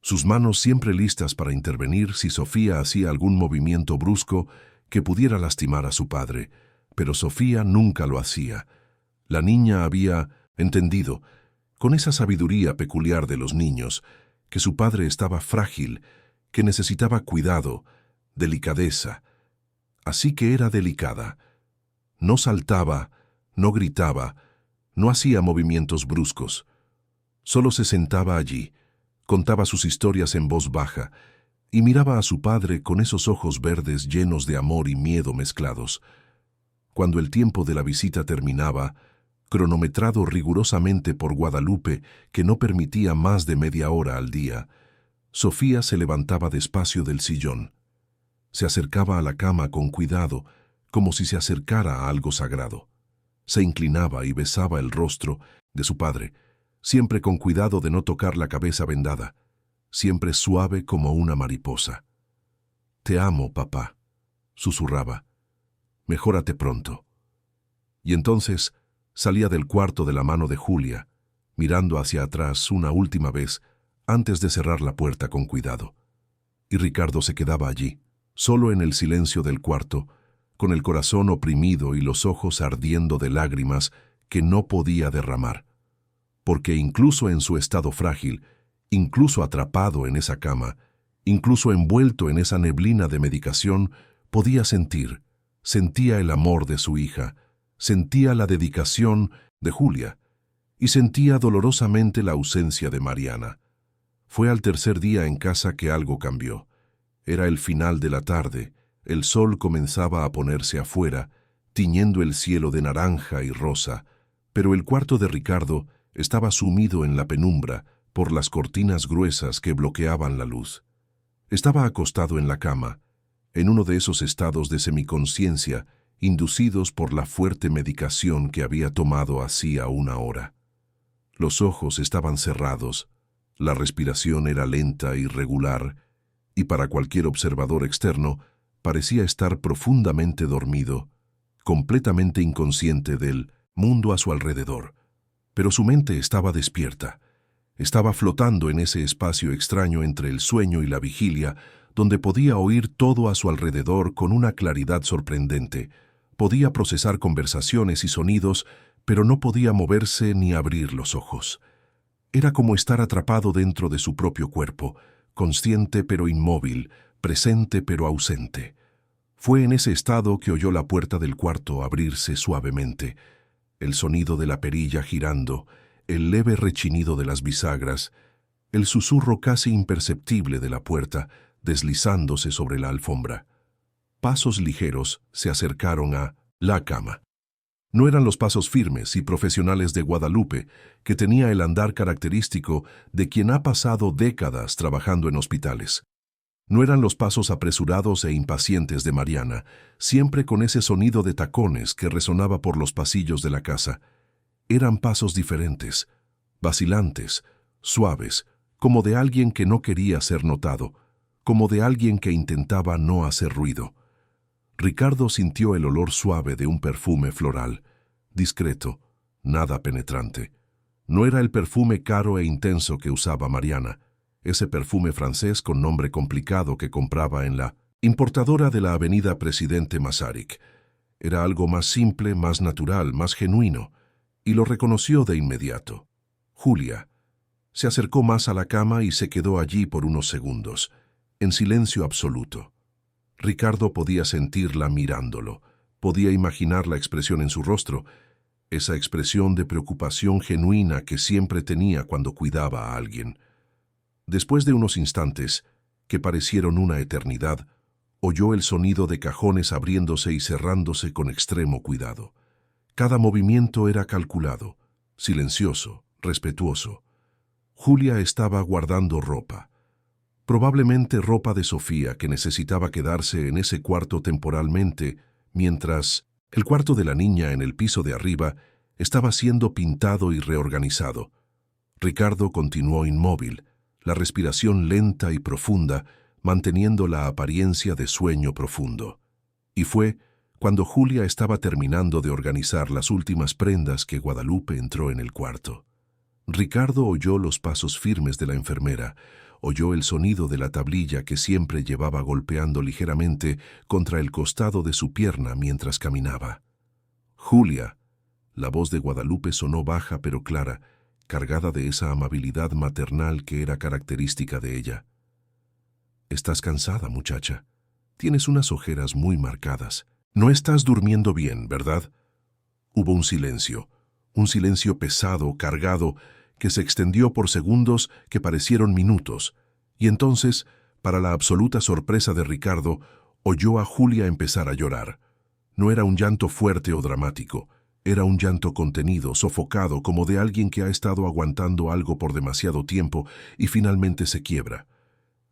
Sus manos siempre listas para intervenir si Sofía hacía algún movimiento brusco que pudiera lastimar a su padre, pero Sofía nunca lo hacía. La niña había entendido, con esa sabiduría peculiar de los niños, que su padre estaba frágil, que necesitaba cuidado, delicadeza. Así que era delicada. No saltaba, no gritaba, no hacía movimientos bruscos. Solo se sentaba allí, contaba sus historias en voz baja y miraba a su padre con esos ojos verdes llenos de amor y miedo mezclados. Cuando el tiempo de la visita terminaba, cronometrado rigurosamente por Guadalupe, que no permitía más de media hora al día, Sofía se levantaba despacio del sillón. Se acercaba a la cama con cuidado, como si se acercara a algo sagrado. Se inclinaba y besaba el rostro de su padre, siempre con cuidado de no tocar la cabeza vendada, siempre suave como una mariposa. «Te amo, papá», susurraba. «Mejórate pronto». Y entonces salía del cuarto de la mano de Julia, mirando hacia atrás una última vez antes de cerrar la puerta con cuidado. Y Ricardo se quedaba allí, solo en el silencio del cuarto, con el corazón oprimido y los ojos ardiendo de lágrimas que no podía derramar. Porque incluso en su estado frágil, incluso atrapado en esa cama, incluso envuelto en esa neblina de medicación, sentía el amor de su hija, sentía la dedicación de Julia y sentía dolorosamente la ausencia de Mariana. Fue al tercer día en casa que algo cambió. Era el final de la tarde, el sol comenzaba a ponerse afuera, tiñendo el cielo de naranja y rosa, pero el cuarto de Ricardo estaba sumido en la penumbra por las cortinas gruesas que bloqueaban la luz. Estaba acostado en la cama, en uno de esos estados de semiconciencia inducidos por la fuerte medicación que había tomado hacía una hora. Los ojos estaban cerrados, la respiración era lenta y regular, y para cualquier observador externo parecía estar profundamente dormido, completamente inconsciente del mundo a su alrededor. Pero su mente estaba despierta. Estaba flotando en ese espacio extraño entre el sueño y la vigilia, donde podía oír todo a su alrededor con una claridad sorprendente. Podía procesar conversaciones y sonidos, pero no podía moverse ni abrir los ojos. Era como estar atrapado dentro de su propio cuerpo, consciente pero inmóvil, presente pero ausente. Fue en ese estado que oyó la puerta del cuarto abrirse suavemente, el sonido de la perilla girando, el leve rechinido de las bisagras, el susurro casi imperceptible de la puerta deslizándose sobre la alfombra. Pasos ligeros se acercaron a la cama. No eran los pasos firmes y profesionales de Guadalupe, que tenía el andar característico de quien ha pasado décadas trabajando en hospitales. No eran los pasos apresurados e impacientes de Mariana, siempre con ese sonido de tacones que resonaba por los pasillos de la casa. Eran pasos diferentes, vacilantes, suaves, como de alguien que no quería ser notado, como de alguien que intentaba no hacer ruido. Ricardo sintió el olor suave de un perfume floral, discreto, nada penetrante. No era el perfume caro e intenso que usaba Mariana, ese perfume francés con nombre complicado que compraba en la importadora de la avenida Presidente Masaryk. Era algo más simple, más natural, más genuino, y lo reconoció de inmediato. Julia. Se acercó más a la cama y se quedó allí por unos segundos, en silencio absoluto. Ricardo podía sentirla mirándolo, podía imaginar la expresión en su rostro, esa expresión de preocupación genuina que siempre tenía cuando cuidaba a alguien. Después de unos instantes, que parecieron una eternidad, oyó el sonido de cajones abriéndose y cerrándose con extremo cuidado. Cada movimiento era calculado, silencioso, respetuoso. Julia estaba guardando ropa. Probablemente ropa de Sofía, que necesitaba quedarse en ese cuarto temporalmente, mientras el cuarto de la niña en el piso de arriba estaba siendo pintado y reorganizado. Ricardo continuó inmóvil, la respiración lenta y profunda, manteniendo la apariencia de sueño profundo. Y fue cuando Julia estaba terminando de organizar las últimas prendas que Guadalupe entró en el cuarto. Ricardo oyó los pasos firmes de la enfermera, oyó el sonido de la tablilla que siempre llevaba golpeando ligeramente contra el costado de su pierna mientras caminaba. «Julia». La voz de Guadalupe sonó baja pero clara, cargada de esa amabilidad maternal que era característica de ella. «Estás cansada, muchacha. Tienes unas ojeras muy marcadas. No estás durmiendo bien, ¿verdad?» Hubo un silencio pesado, cargado, que se extendió por segundos que parecieron minutos, y entonces, para la absoluta sorpresa de Ricardo, oyó a Julia empezar a llorar. No era un llanto fuerte o dramático, era un llanto contenido, sofocado, como de alguien que ha estado aguantando algo por demasiado tiempo y finalmente se quiebra.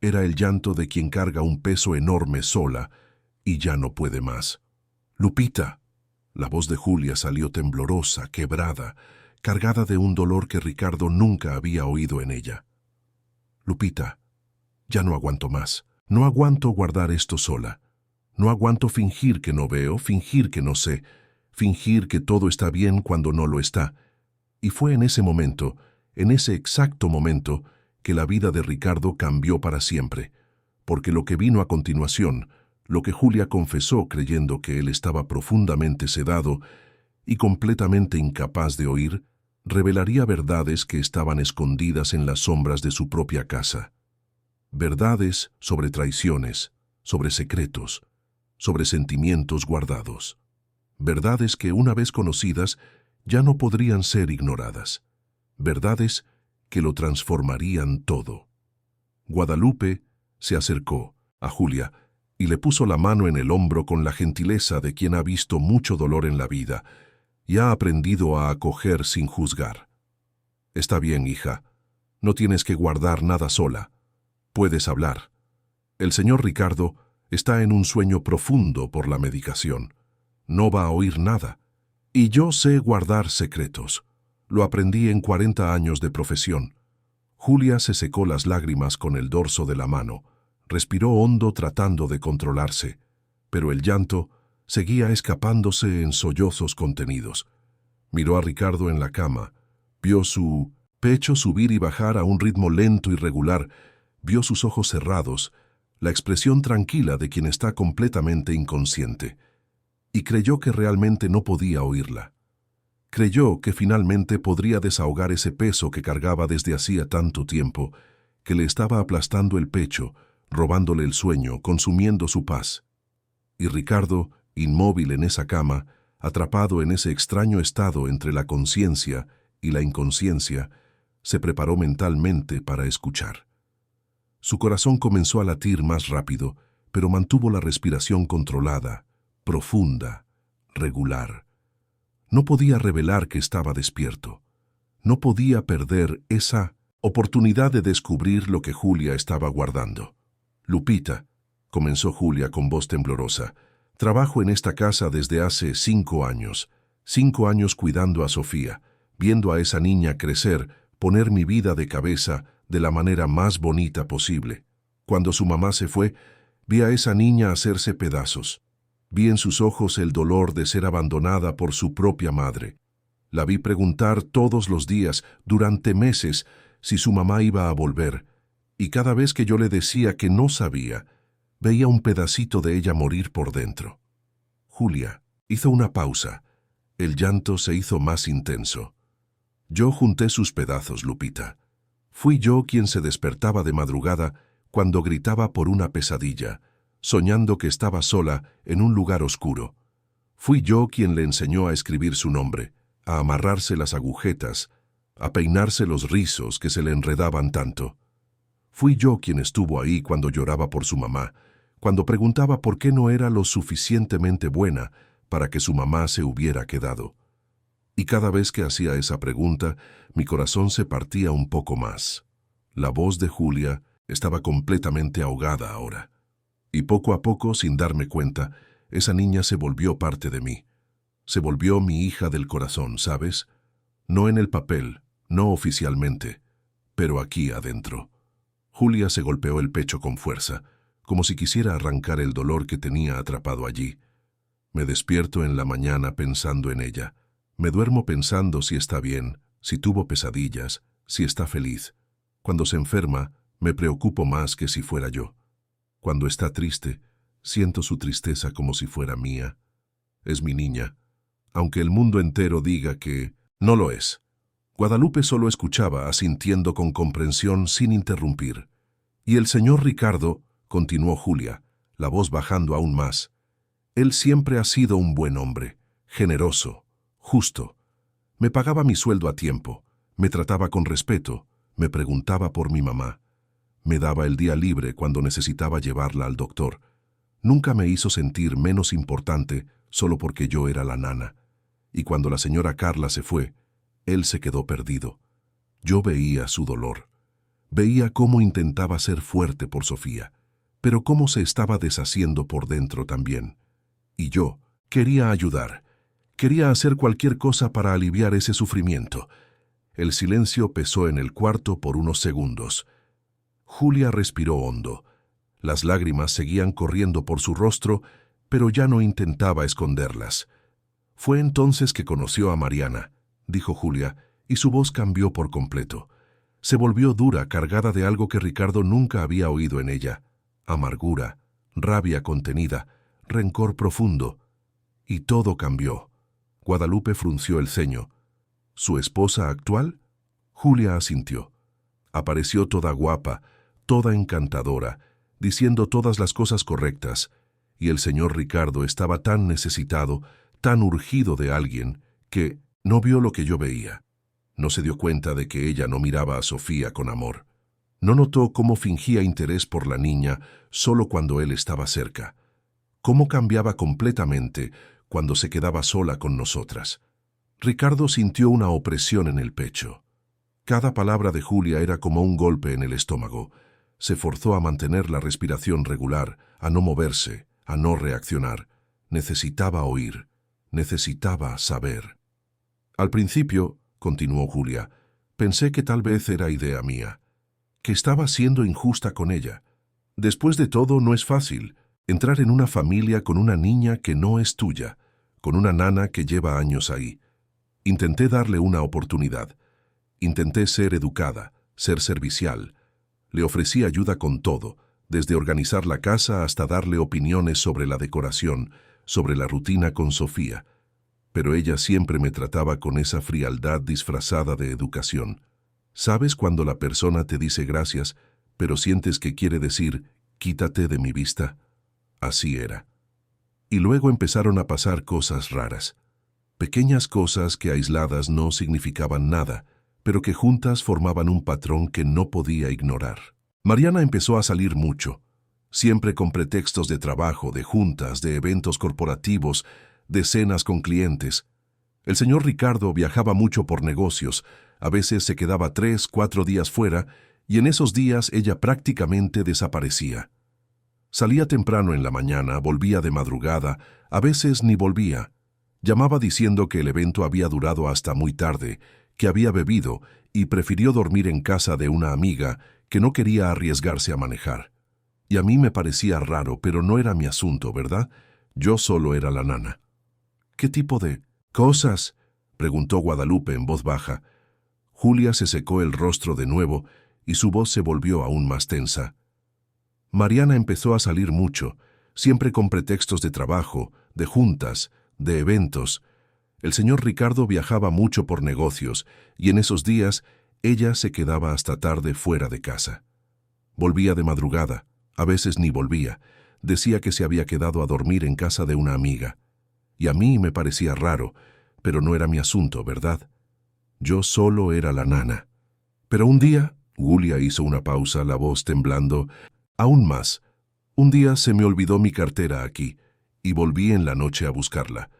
Era el llanto de quien carga un peso enorme sola y ya no puede más. «Lupita». La voz de Julia salió temblorosa, quebrada, cargada de un dolor que Ricardo nunca había oído en ella. «Lupita, ya no aguanto más. No aguanto guardar esto sola. No aguanto fingir que no veo, fingir que no sé, fingir que todo está bien cuando no lo está». Y fue en ese momento, en ese exacto momento, que la vida de Ricardo cambió para siempre, porque lo que vino a continuación, lo que Julia confesó creyendo que él estaba profundamente sedado y completamente incapaz de oír, revelaría verdades que estaban escondidas en las sombras de su propia casa. Verdades sobre traiciones, sobre secretos, sobre sentimientos guardados. Verdades que, una vez conocidas, ya no podrían ser ignoradas. Verdades que lo transformarían todo. Guadalupe se acercó a Julia y le puso la mano en el hombro con la gentileza de quien ha visto mucho dolor en la vida y ha aprendido a acoger sin juzgar. «Está bien, hija. No tienes que guardar nada sola. Puedes hablar. El señor Ricardo está en un sueño profundo por la medicación. No va a oír nada. Y yo sé guardar secretos. Lo aprendí en 40 años de profesión». Julia se secó las lágrimas con el dorso de la mano. Respiró hondo tratando de controlarse, pero el llanto seguía escapándose en sollozos contenidos. Miró a Ricardo en la cama, vio su pecho subir y bajar a un ritmo lento y regular, vio sus ojos cerrados, la expresión tranquila de quien está completamente inconsciente, y creyó que realmente no podía oírla. Creyó que finalmente podría desahogar ese peso que cargaba desde hacía tanto tiempo, que le estaba aplastando el pecho, robándole el sueño, consumiendo su paz. Y Ricardo, inmóvil en esa cama, atrapado en ese extraño estado entre la conciencia y la inconsciencia, se preparó mentalmente para escuchar. Su corazón comenzó a latir más rápido, pero mantuvo la respiración controlada, profunda, regular. No podía revelar que estaba despierto. No podía perder esa oportunidad de descubrir lo que Julia estaba guardando. «Lupita», comenzó Julia con voz temblorosa, «trabajo en esta casa desde hace 5 años. 5 años cuidando a Sofía, viendo a esa niña crecer, poner mi vida de cabeza de la manera más bonita posible. Cuando su mamá se fue, vi a esa niña hacerse pedazos. Vi en sus ojos el dolor de ser abandonada por su propia madre. La vi preguntar todos los días, durante meses, si su mamá iba a volver, y cada vez que yo le decía que no sabía, veía un pedacito de ella morir por dentro». Julia hizo una pausa. El llanto se hizo más intenso. «Yo junté sus pedazos, Lupita. Fui yo quien se despertaba de madrugada cuando gritaba por una pesadilla, soñando que estaba sola en un lugar oscuro. Fui yo quien le enseñó a escribir su nombre, a amarrarse las agujetas, a peinarse los rizos que se le enredaban tanto. Fui yo quien estuvo ahí cuando lloraba por su mamá, cuando preguntaba por qué no era lo suficientemente buena para que su mamá se hubiera quedado. Y cada vez que hacía esa pregunta, mi corazón se partía un poco más. La voz de Julia estaba completamente ahogada ahora. Y poco a poco, sin darme cuenta, esa niña se volvió parte de mí. Se volvió mi hija del corazón, ¿sabes? No en el papel, no oficialmente, pero aquí adentro. Julia se golpeó el pecho con fuerza, como si quisiera arrancar el dolor que tenía atrapado allí. Me despierto en la mañana pensando en ella. Me duermo pensando si está bien, si tuvo pesadillas, si está feliz. Cuando se enferma, me preocupo más que si fuera yo. Cuando está triste, siento su tristeza como si fuera mía. Es mi niña, aunque el mundo entero diga que no lo es. Guadalupe solo escuchaba, asintiendo con comprensión sin interrumpir. Y el señor Ricardo, continuó Julia, la voz bajando aún más. Él siempre ha sido un buen hombre, generoso, justo. Me pagaba mi sueldo a tiempo, me trataba con respeto, me preguntaba por mi mamá. Me daba el día libre cuando necesitaba llevarla al doctor. Nunca me hizo sentir menos importante solo porque yo era la nana. Y cuando la señora Carla se fue, él se quedó perdido. Yo veía su dolor. Veía cómo intentaba ser fuerte por Sofía, pero cómo se estaba deshaciendo por dentro también. Y yo quería ayudar. Quería hacer cualquier cosa para aliviar ese sufrimiento. El silencio pesó en el cuarto por unos segundos. Julia respiró hondo. Las lágrimas seguían corriendo por su rostro, pero ya no intentaba esconderlas. Fue entonces que conoció a Mariana, dijo Julia, y su voz cambió por completo. Se volvió dura, cargada de algo que Ricardo nunca había oído en ella. Amargura, rabia contenida, rencor profundo. Y todo cambió. Guadalupe frunció el ceño. ¿Su esposa actual? Julia asintió. Apareció toda guapa, toda encantadora, diciendo todas las cosas correctas, y el señor Ricardo estaba tan necesitado, tan urgido de alguien, que no vio lo que yo veía. No se dio cuenta de que ella no miraba a Sofía con amor. No notó cómo fingía interés por la niña solo cuando él estaba cerca. Cómo cambiaba completamente cuando se quedaba sola con nosotras. Ricardo sintió una opresión en el pecho. Cada palabra de Julia era como un golpe en el estómago. Se forzó a mantener la respiración regular, a no moverse, a no reaccionar. Necesitaba oír, necesitaba saber. Al principio, continuó Julia, pensé que tal vez era idea mía, que estaba siendo injusta con ella. Después de todo, no es fácil entrar en una familia con una niña que no es tuya, con una nana que lleva años ahí. Intenté darle una oportunidad. Intenté ser educada, ser servicial. Le ofrecí ayuda con todo, desde organizar la casa hasta darle opiniones sobre la decoración, sobre la rutina con Sofía. Pero ella siempre me trataba con esa frialdad disfrazada de educación. ¿Sabes cuando la persona te dice gracias, pero sientes que quiere decir, quítate de mi vista? Así era. Y luego empezaron a pasar cosas raras. Pequeñas cosas que aisladas no significaban nada, pero que juntas formaban un patrón que no podía ignorar. Mariana empezó a salir mucho, siempre con pretextos de trabajo, de juntas, de eventos corporativos, de cenas con clientes. El señor Ricardo viajaba mucho por negocios, a veces se quedaba 3, 4 días fuera, y en esos días ella prácticamente desaparecía. Salía temprano en la mañana, volvía de madrugada, a veces ni volvía. Llamaba diciendo que el evento había durado hasta muy tarde, que había bebido y prefirió dormir en casa de una amiga que no quería arriesgarse a manejar. Y a mí me parecía raro, pero no era mi asunto, ¿verdad? Yo solo era la nana. ¿Qué tipo de cosas?, preguntó Guadalupe en voz baja. Julia se secó el rostro de nuevo y su voz se volvió aún más tensa. Mariana empezó a salir mucho, siempre con pretextos de trabajo, de juntas, de eventos. El señor Ricardo viajaba mucho por negocios y en esos días ella se quedaba hasta tarde fuera de casa. Volvía de madrugada, a veces ni volvía. Decía que se había quedado a dormir en casa de una amiga. Y a mí me parecía raro, pero no era mi asunto, ¿verdad? Yo solo era la nana. Pero un día, Julia hizo una pausa, la voz temblando, aún más. Un día se me olvidó mi cartera aquí, y volví en la noche a buscarla.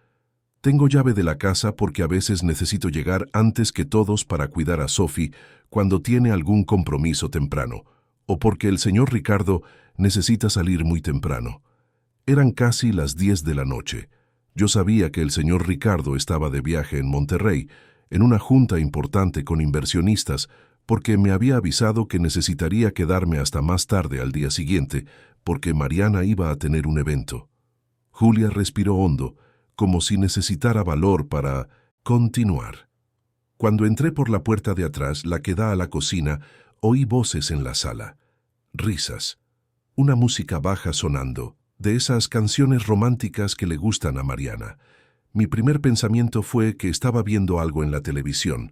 Tengo llave de la casa porque a veces necesito llegar antes que todos para cuidar a Sophie cuando tiene algún compromiso temprano, o porque el señor Ricardo necesita salir muy temprano. Eran casi las 10 de la noche. Yo sabía que el señor Ricardo estaba de viaje en Monterrey, en una junta importante con inversionistas, porque me había avisado que necesitaría quedarme hasta más tarde al día siguiente, porque Mariana iba a tener un evento. Julia respiró hondo, como si necesitara valor para continuar. Cuando entré por la puerta de atrás, la que da a la cocina, oí voces en la sala. Risas. Una música baja sonando, de esas canciones románticas que le gustan a Mariana. Mi primer pensamiento fue que estaba viendo algo en la televisión,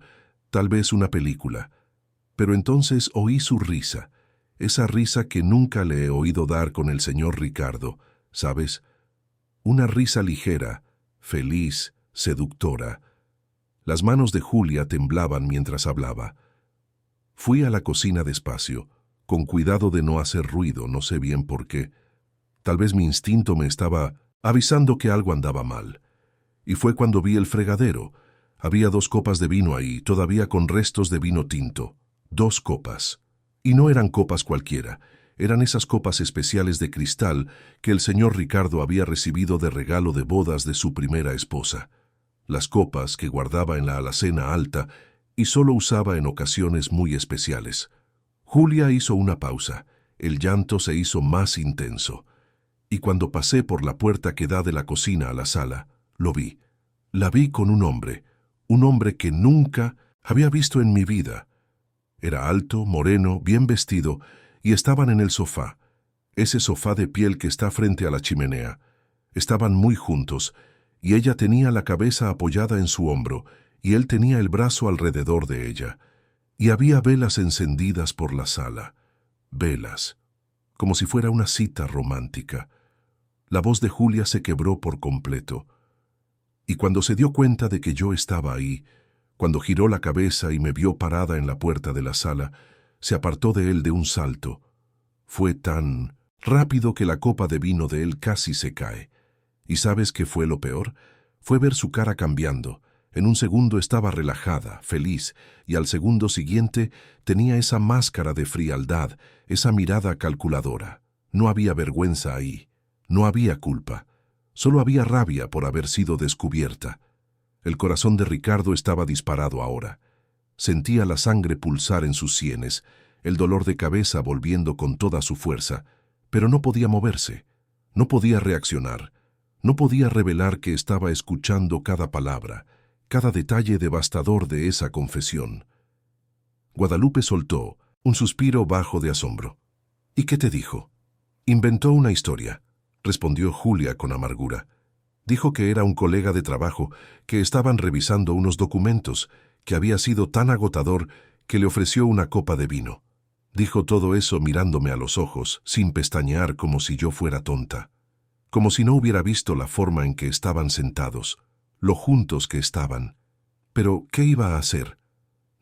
tal vez una película. Pero entonces oí su risa, esa risa que nunca le he oído dar con el señor Ricardo, ¿sabes? Una risa ligera, feliz, seductora. Las manos de Julia temblaban mientras hablaba. Fui a la cocina despacio, con cuidado de no hacer ruido, no sé bien por qué. Tal vez mi instinto me estaba avisando que algo andaba mal. Y fue cuando vi el fregadero. Había 2 copas de vino ahí, todavía con restos de vino tinto. 2 copas. Y no eran copas cualquiera. Eran esas copas especiales de cristal que el señor Ricardo había recibido de regalo de bodas de su primera esposa. Las copas que guardaba en la alacena alta y solo usaba en ocasiones muy especiales. Julia hizo una pausa. El llanto se hizo más intenso. Y cuando pasé por la puerta que da de la cocina a la sala, lo vi. La vi con un hombre que nunca había visto en mi vida. Era alto, moreno, bien vestido, y estaban en el sofá, ese sofá de piel que está frente a la chimenea. Estaban muy juntos, y ella tenía la cabeza apoyada en su hombro, y él tenía el brazo alrededor de ella. Y había velas encendidas por la sala. Velas, como si fuera una cita romántica. La voz de Julia se quebró por completo. Y cuando se dio cuenta de que yo estaba ahí, cuando giró la cabeza y me vio parada en la puerta de la sala, se apartó de él de un salto. Fue tan rápido que la copa de vino de él casi se cae. ¿Y sabes qué fue lo peor? Fue ver su cara cambiando. En un segundo estaba relajada, feliz, y al segundo siguiente tenía esa máscara de frialdad, esa mirada calculadora. No había vergüenza ahí, no había culpa. Solo había rabia por haber sido descubierta. El corazón de Ricardo estaba disparado ahora. Sentía la sangre pulsar en sus sienes, el dolor de cabeza volviendo con toda su fuerza, pero no podía moverse, no podía reaccionar, no podía revelar que estaba escuchando cada palabra, cada detalle devastador de esa confesión. Guadalupe soltó un suspiro bajo de asombro. ¿Y qué te dijo? Inventó una historia, respondió Julia con amargura. Dijo que era un colega de trabajo, que estaban revisando unos documentos, que había sido tan agotador que le ofreció una copa de vino. Dijo todo eso mirándome a los ojos, sin pestañear como si yo fuera tonta. Como si no hubiera visto la forma en que estaban sentados, lo juntos que estaban. Pero, ¿qué iba a hacer?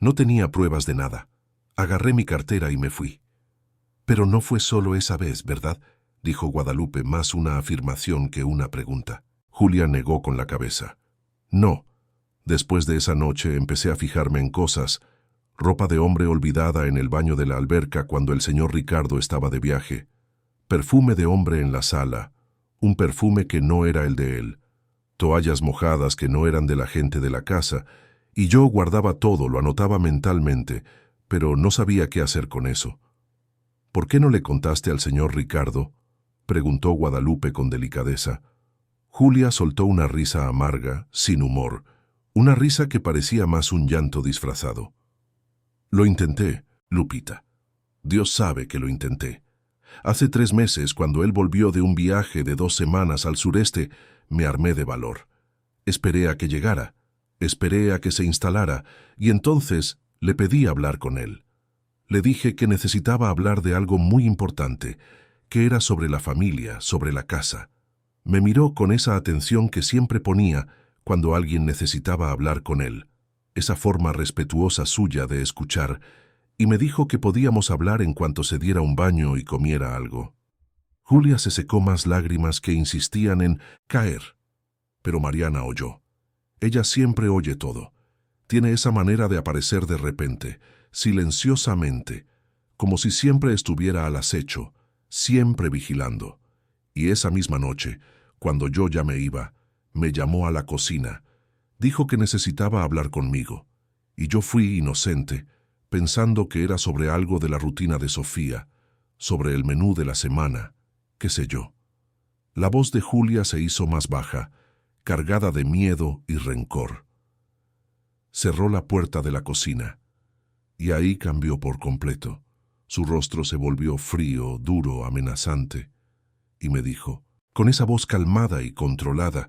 No tenía pruebas de nada. Agarré mi cartera y me fui. Pero no fue solo esa vez, ¿verdad?, dijo Guadalupe, más una afirmación que una pregunta. Julia negó con la cabeza. No. Después de esa noche empecé a fijarme en cosas. Ropa de hombre olvidada en el baño de la alberca cuando el señor Ricardo estaba de viaje. Perfume de hombre en la sala. Un perfume que no era el de él. Toallas mojadas que no eran de la gente de la casa. Y yo guardaba todo, lo anotaba mentalmente, pero no sabía qué hacer con eso. ¿Por qué no le contaste al señor Ricardo?, preguntó Guadalupe con delicadeza. Julia soltó una risa amarga, sin humor, una risa que parecía más un llanto disfrazado. Lo intenté, Lupita. Dios sabe que lo intenté. Hace 3 meses, cuando él volvió de un viaje de 2 semanas al sureste, me armé de valor. Esperé a que llegara, esperé a que se instalara, y entonces le pedí hablar con él. Le dije que necesitaba hablar de algo muy importante, que era sobre la familia, sobre la casa. Me miró con esa atención que siempre ponía cuando alguien necesitaba hablar con él, esa forma respetuosa suya de escuchar, y me dijo que podíamos hablar en cuanto se diera un baño y comiera algo. Julia se secó más lágrimas que insistían en caer, pero Mariana oyó. Ella siempre oye todo. Tiene esa manera de aparecer de repente, silenciosamente, como si siempre estuviera al acecho, siempre vigilando. Y esa misma noche, cuando yo ya me iba, me llamó a la cocina. Dijo que necesitaba hablar conmigo. Y yo fui inocente, pensando que era sobre algo de la rutina de Sofía, sobre el menú de la semana, qué sé yo. La voz de Julia se hizo más baja, cargada de miedo y rencor. Cerró la puerta de la cocina, y ahí cambió por completo. Su rostro se volvió frío, duro, amenazante, y me dijo, con esa voz calmada y controlada,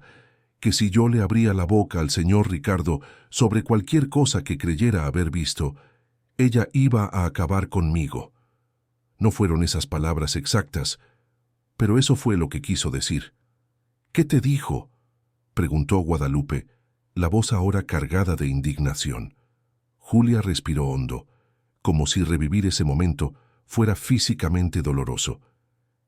que si yo le abría la boca al señor Ricardo sobre cualquier cosa que creyera haber visto, ella iba a acabar conmigo. No fueron esas palabras exactas, pero eso fue lo que quiso decir. ¿Qué te dijo?, preguntó Guadalupe, la voz ahora cargada de indignación. Julia respiró hondo, como si revivir ese momento fuera físicamente doloroso.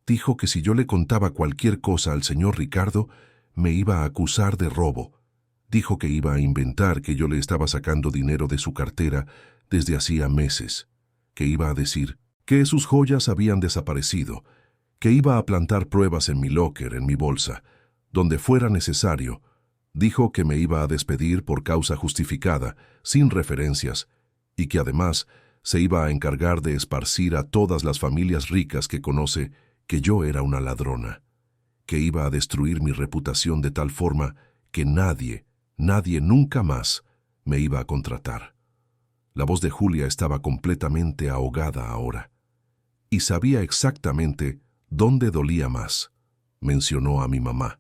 Dijo que si yo le contaba cualquier cosa al señor Ricardo, me iba a acusar de robo. Dijo que iba a inventar que yo le estaba sacando dinero de su cartera desde hacía meses, que iba a decir que sus joyas habían desaparecido, que iba a plantar pruebas en mi locker, en mi bolsa, donde fuera necesario. Dijo que me iba a despedir por causa justificada, sin referencias, y que además se iba a encargar de esparcir a todas las familias ricas que conoce que yo era una ladrona, que iba a destruir mi reputación de tal forma que nadie nunca más me iba a contratar. La voz de Julia estaba completamente ahogada ahora, y sabía exactamente dónde dolía más. Mencionó a mi mamá.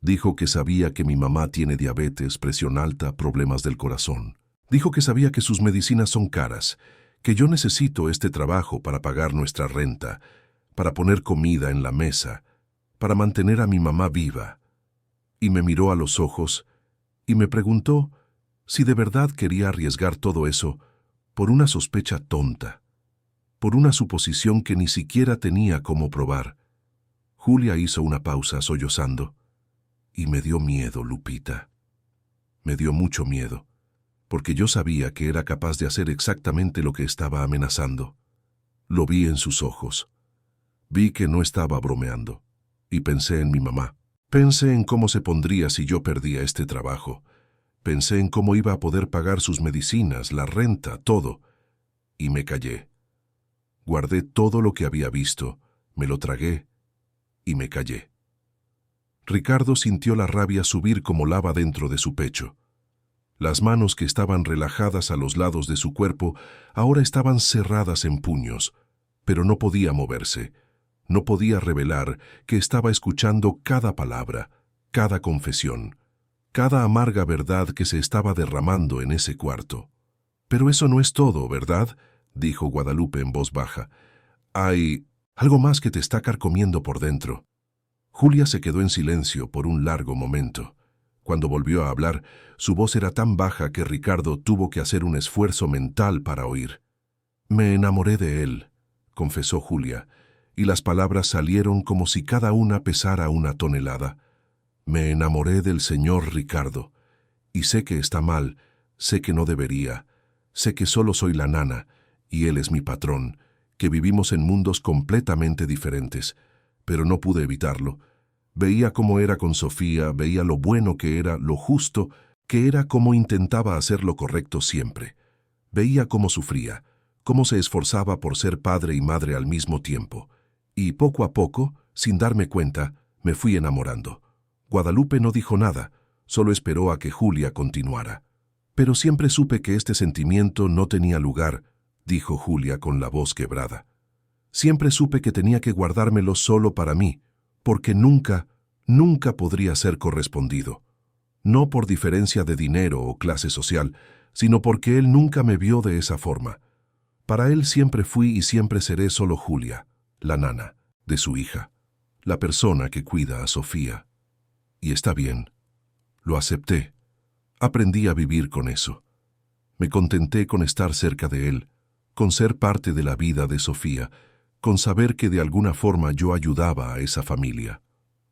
Dijo que sabía que mi mamá tiene diabetes, presión alta, problemas del corazón. Dijo que sabía que sus medicinas son caras, que yo necesito este trabajo para pagar nuestra renta, para poner comida en la mesa, para mantener a mi mamá viva. Y me miró a los ojos y me preguntó si de verdad quería arriesgar todo eso por una sospecha tonta, por una suposición que ni siquiera tenía cómo probar. Julia hizo una pausa sollozando. Y me dio miedo, Lupita. Me dio mucho miedo, porque yo sabía que era capaz de hacer exactamente lo que estaba amenazando. Lo vi en sus ojos. Vi que no estaba bromeando. Y pensé en mi mamá. Pensé en cómo se pondría si yo perdía este trabajo. Pensé en cómo iba a poder pagar sus medicinas, la renta, todo. Y me callé. Guardé todo lo que había visto, me lo tragué y me callé. Ricardo sintió la rabia subir como lava dentro de su pecho. Las manos que estaban relajadas a los lados de su cuerpo ahora estaban cerradas en puños, pero no podía moverse. No podía revelar que estaba escuchando cada palabra, cada confesión, cada amarga verdad que se estaba derramando en ese cuarto. «Pero eso no es todo, ¿verdad?», dijo Guadalupe en voz baja. «Hay algo más que te está carcomiendo por dentro». Julia se quedó en silencio por un largo momento. Cuando volvió a hablar, su voz era tan baja que Ricardo tuvo que hacer un esfuerzo mental para oír. «Me enamoré de él», confesó Julia, y las palabras salieron como si cada una pesara una tonelada. «Me enamoré del señor Ricardo, y sé que está mal, sé que no debería, sé que solo soy la nana, y él es mi patrón, que vivimos en mundos completamente diferentes, pero no pude evitarlo. Veía cómo era con Sofía, veía lo bueno que era, lo justo, que era cómo intentaba hacer lo correcto siempre. Veía cómo sufría, cómo se esforzaba por ser padre y madre al mismo tiempo. Y poco a poco, sin darme cuenta, me fui enamorando. Guadalupe no dijo nada, solo esperó a que Julia continuara. «Pero siempre supe que este sentimiento no tenía lugar», dijo Julia con la voz quebrada. «Siempre supe que tenía que guardármelo solo para mí, porque nunca podría ser correspondido. No por diferencia de dinero o clase social, sino porque él nunca me vio de esa forma. Para él siempre fui y siempre seré solo Julia, la nana de su hija, la persona que cuida a Sofía. Y está bien. Lo acepté. Aprendí a vivir con eso. Me contenté con estar cerca de él, con ser parte de la vida de Sofía, con saber que de alguna forma yo ayudaba a esa familia».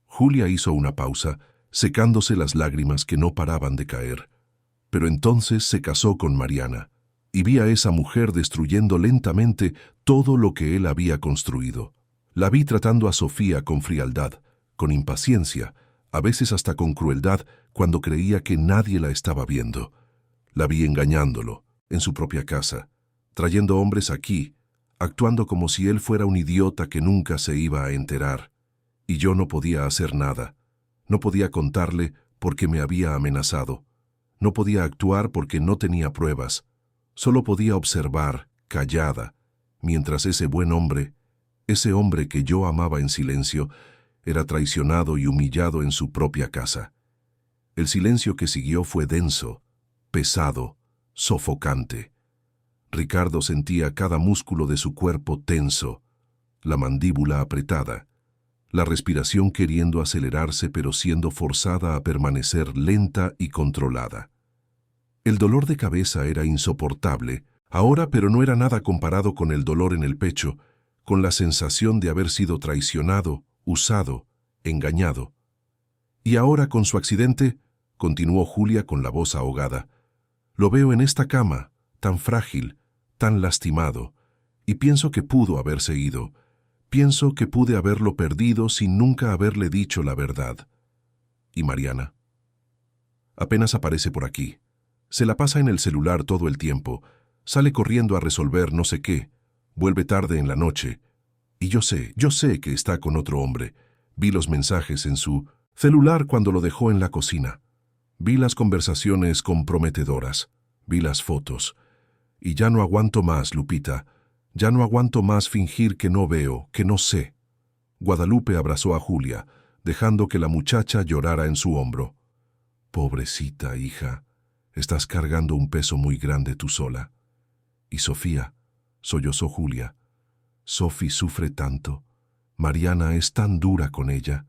Julia hizo una pausa, secándose las lágrimas que no paraban de caer. Pero entonces se casó con Mariana, y vi a esa mujer destruyendo lentamente todo lo que él había construido. La vi tratando a Sofía con frialdad, con impaciencia, a veces hasta con crueldad cuando creía que nadie la estaba viendo. La vi engañándolo, en su propia casa, trayendo hombres aquí, actuando como si él fuera un idiota que nunca se iba a enterar. Y yo no podía hacer nada. No podía contarle porque me había amenazado. No podía actuar porque no tenía pruebas. Solo podía observar, callada, mientras ese buen hombre, ese hombre que yo amaba en silencio, era traicionado y humillado en su propia casa. El silencio que siguió fue denso, pesado, sofocante. Ricardo sentía cada músculo de su cuerpo tenso, la mandíbula apretada, la respiración queriendo acelerarse pero siendo forzada a permanecer lenta y controlada. El dolor de cabeza era insoportable, ahora, pero no era nada comparado con el dolor en el pecho, con la sensación de haber sido traicionado, usado, engañado. Y ahora con su accidente, continuó Julia con la voz ahogada, lo veo en esta cama, tan frágil, tan lastimado, y pienso que pudo haberse ido. Pienso que pude haberlo perdido sin nunca haberle dicho la verdad. ¿Y Mariana? Apenas aparece por aquí. Se la pasa en el celular todo el tiempo. Sale corriendo a resolver no sé qué. Vuelve tarde en la noche. Y yo sé que está con otro hombre. Vi los mensajes en su celular cuando lo dejó en la cocina. Vi las conversaciones comprometedoras. Vi las fotos. Y ya no aguanto más, Lupita. Ya no aguanto más fingir que no veo, que no sé. Guadalupe abrazó a Julia, dejando que la muchacha llorara en su hombro. Pobrecita hija, estás cargando un peso muy grande tú sola. Y Sofía, sollozó Julia. Sofi sufre tanto. Mariana es tan dura con ella.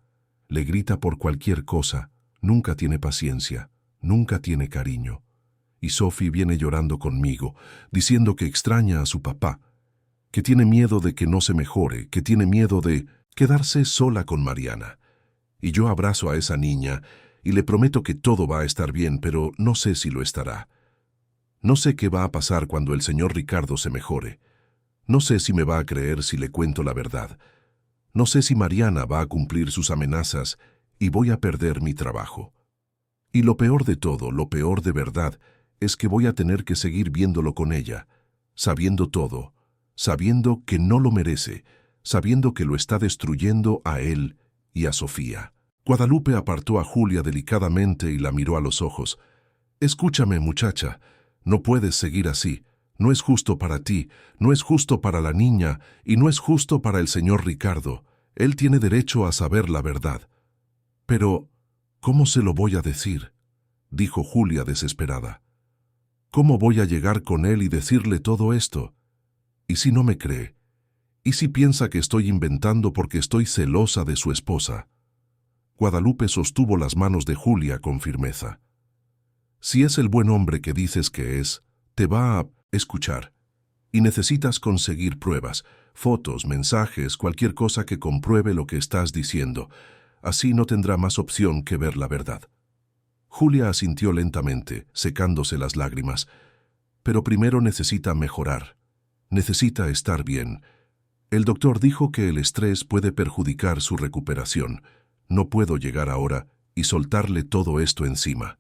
Le grita por cualquier cosa. Nunca tiene paciencia. Nunca tiene cariño. Y Sofi viene llorando conmigo, diciendo que extraña a su papá, que tiene miedo de que no se mejore, que tiene miedo de quedarse sola con Mariana. Y yo abrazo a esa niña y le prometo que todo va a estar bien, pero no sé si lo estará. No sé qué va a pasar cuando el señor Ricardo se mejore. No sé si me va a creer si le cuento la verdad. No sé si Mariana va a cumplir sus amenazas y voy a perder mi trabajo. Y lo peor de todo, lo peor de verdad, es que voy a tener que seguir viéndolo con ella, sabiendo todo, sabiendo que no lo merece, sabiendo que lo está destruyendo a él y a Sofía. Guadalupe apartó a Julia delicadamente y la miró a los ojos. Escúchame, muchacha, no puedes seguir así. No es justo para ti, no es justo para la niña y no es justo para el señor Ricardo. Él tiene derecho a saber la verdad. Pero, ¿cómo se lo voy a decir?, dijo Julia desesperada. ¿Cómo voy a llegar con él y decirle todo esto? ¿Y si no me cree? ¿Y si piensa que estoy inventando porque estoy celosa de su esposa? Guadalupe sostuvo las manos de Julia con firmeza. Si es el buen hombre que dices que es, te va a escuchar. Y necesitas conseguir pruebas, fotos, mensajes, cualquier cosa que compruebe lo que estás diciendo. Así no tendrá más opción que ver la verdad. Julia asintió lentamente, secándose las lágrimas. Pero primero necesita mejorar. Necesita estar bien. El doctor dijo que el estrés puede perjudicar su recuperación. No puedo llegar ahora y soltarle todo esto encima.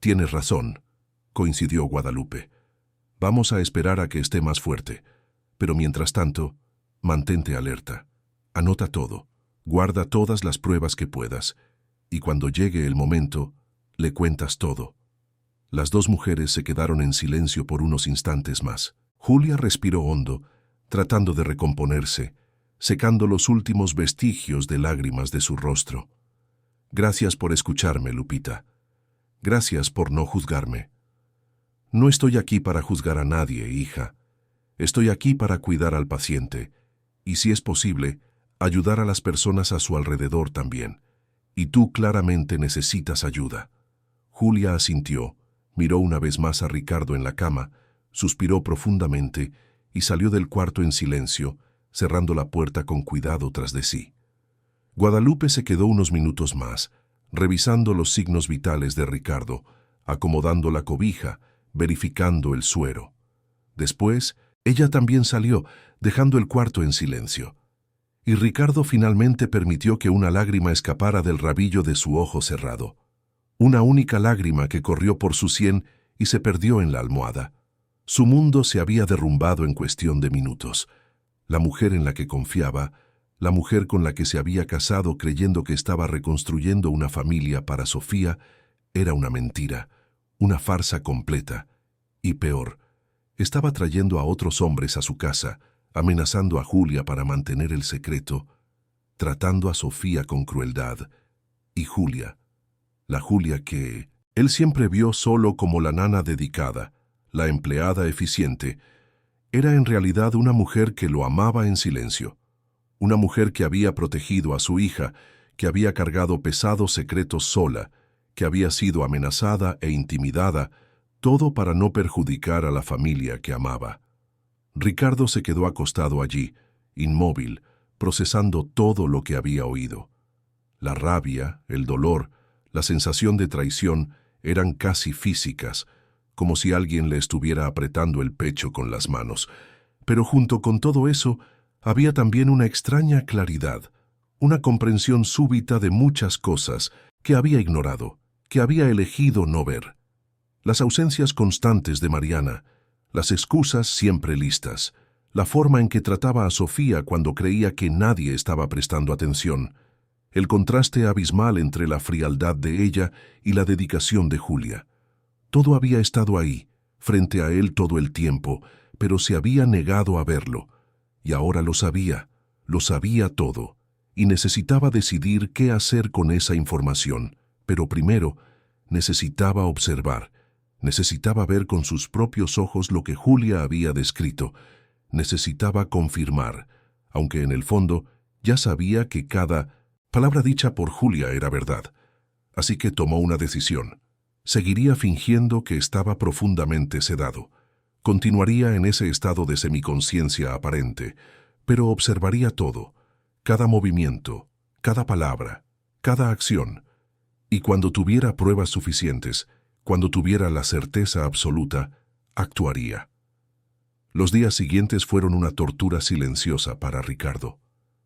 Tienes razón, coincidió Guadalupe. Vamos a esperar a que esté más fuerte. Pero mientras tanto, mantente alerta. Anota todo. Guarda todas las pruebas que puedas. Y cuando llegue el momento, le cuentas todo. Las dos mujeres se quedaron en silencio por unos instantes más. Julia respiró hondo, tratando de recomponerse, secando los últimos vestigios de lágrimas de su rostro. Gracias por escucharme, Lupita. Gracias por no juzgarme. No estoy aquí para juzgar a nadie, hija. Estoy aquí para cuidar al paciente, y si es posible, ayudar a las personas a su alrededor también. Y tú claramente necesitas ayuda. Julia asintió, miró una vez más a Ricardo en la cama, suspiró profundamente y salió del cuarto en silencio, cerrando la puerta con cuidado tras de sí. Guadalupe se quedó unos minutos más, revisando los signos vitales de Ricardo, acomodando la cobija, verificando el suero. Después, ella también salió, dejando el cuarto en silencio. Y Ricardo finalmente permitió que una lágrima escapara del rabillo de su ojo cerrado. Una única lágrima que corrió por su sien y se perdió en la almohada. Su mundo se había derrumbado en cuestión de minutos. La mujer en la que confiaba, la mujer con la que se había casado creyendo que estaba reconstruyendo una familia para Sofía, era una mentira, una farsa completa. Y peor, estaba trayendo a otros hombres a su casa, amenazando a Julia para mantener el secreto, tratando a Sofía con crueldad. Y Julia, la Julia que él siempre vio solo como la nana dedicada, la empleada eficiente, era en realidad una mujer que lo amaba en silencio. Una mujer que había protegido a su hija, que había cargado pesados secretos sola, que había sido amenazada e intimidada, todo para no perjudicar a la familia que amaba. Ricardo se quedó acostado allí, inmóvil, procesando todo lo que había oído. La rabia, el dolor, la sensación de traición eran casi físicas, como si alguien le estuviera apretando el pecho con las manos. Pero junto con todo eso, había también una extraña claridad, una comprensión súbita de muchas cosas que había ignorado, que había elegido no ver. Las ausencias constantes de Mariana, las excusas siempre listas, la forma en que trataba a Sofía cuando creía que nadie estaba prestando atención, el contraste abismal entre la frialdad de ella y la dedicación de Julia. Todo había estado ahí, frente a él todo el tiempo, pero se había negado a verlo. Y ahora lo sabía todo, y necesitaba decidir qué hacer con esa información. Pero primero, necesitaba observar, necesitaba ver con sus propios ojos lo que Julia había descrito, necesitaba confirmar, aunque en el fondo ya sabía que cada palabra dicha por Julia era verdad. Así que tomó una decisión. Seguiría fingiendo que estaba profundamente sedado. Continuaría en ese estado de semiconciencia aparente, pero observaría todo, cada movimiento, cada palabra, cada acción. Y cuando tuviera pruebas suficientes, cuando tuviera la certeza absoluta, actuaría. Los días siguientes fueron una tortura silenciosa para Ricardo.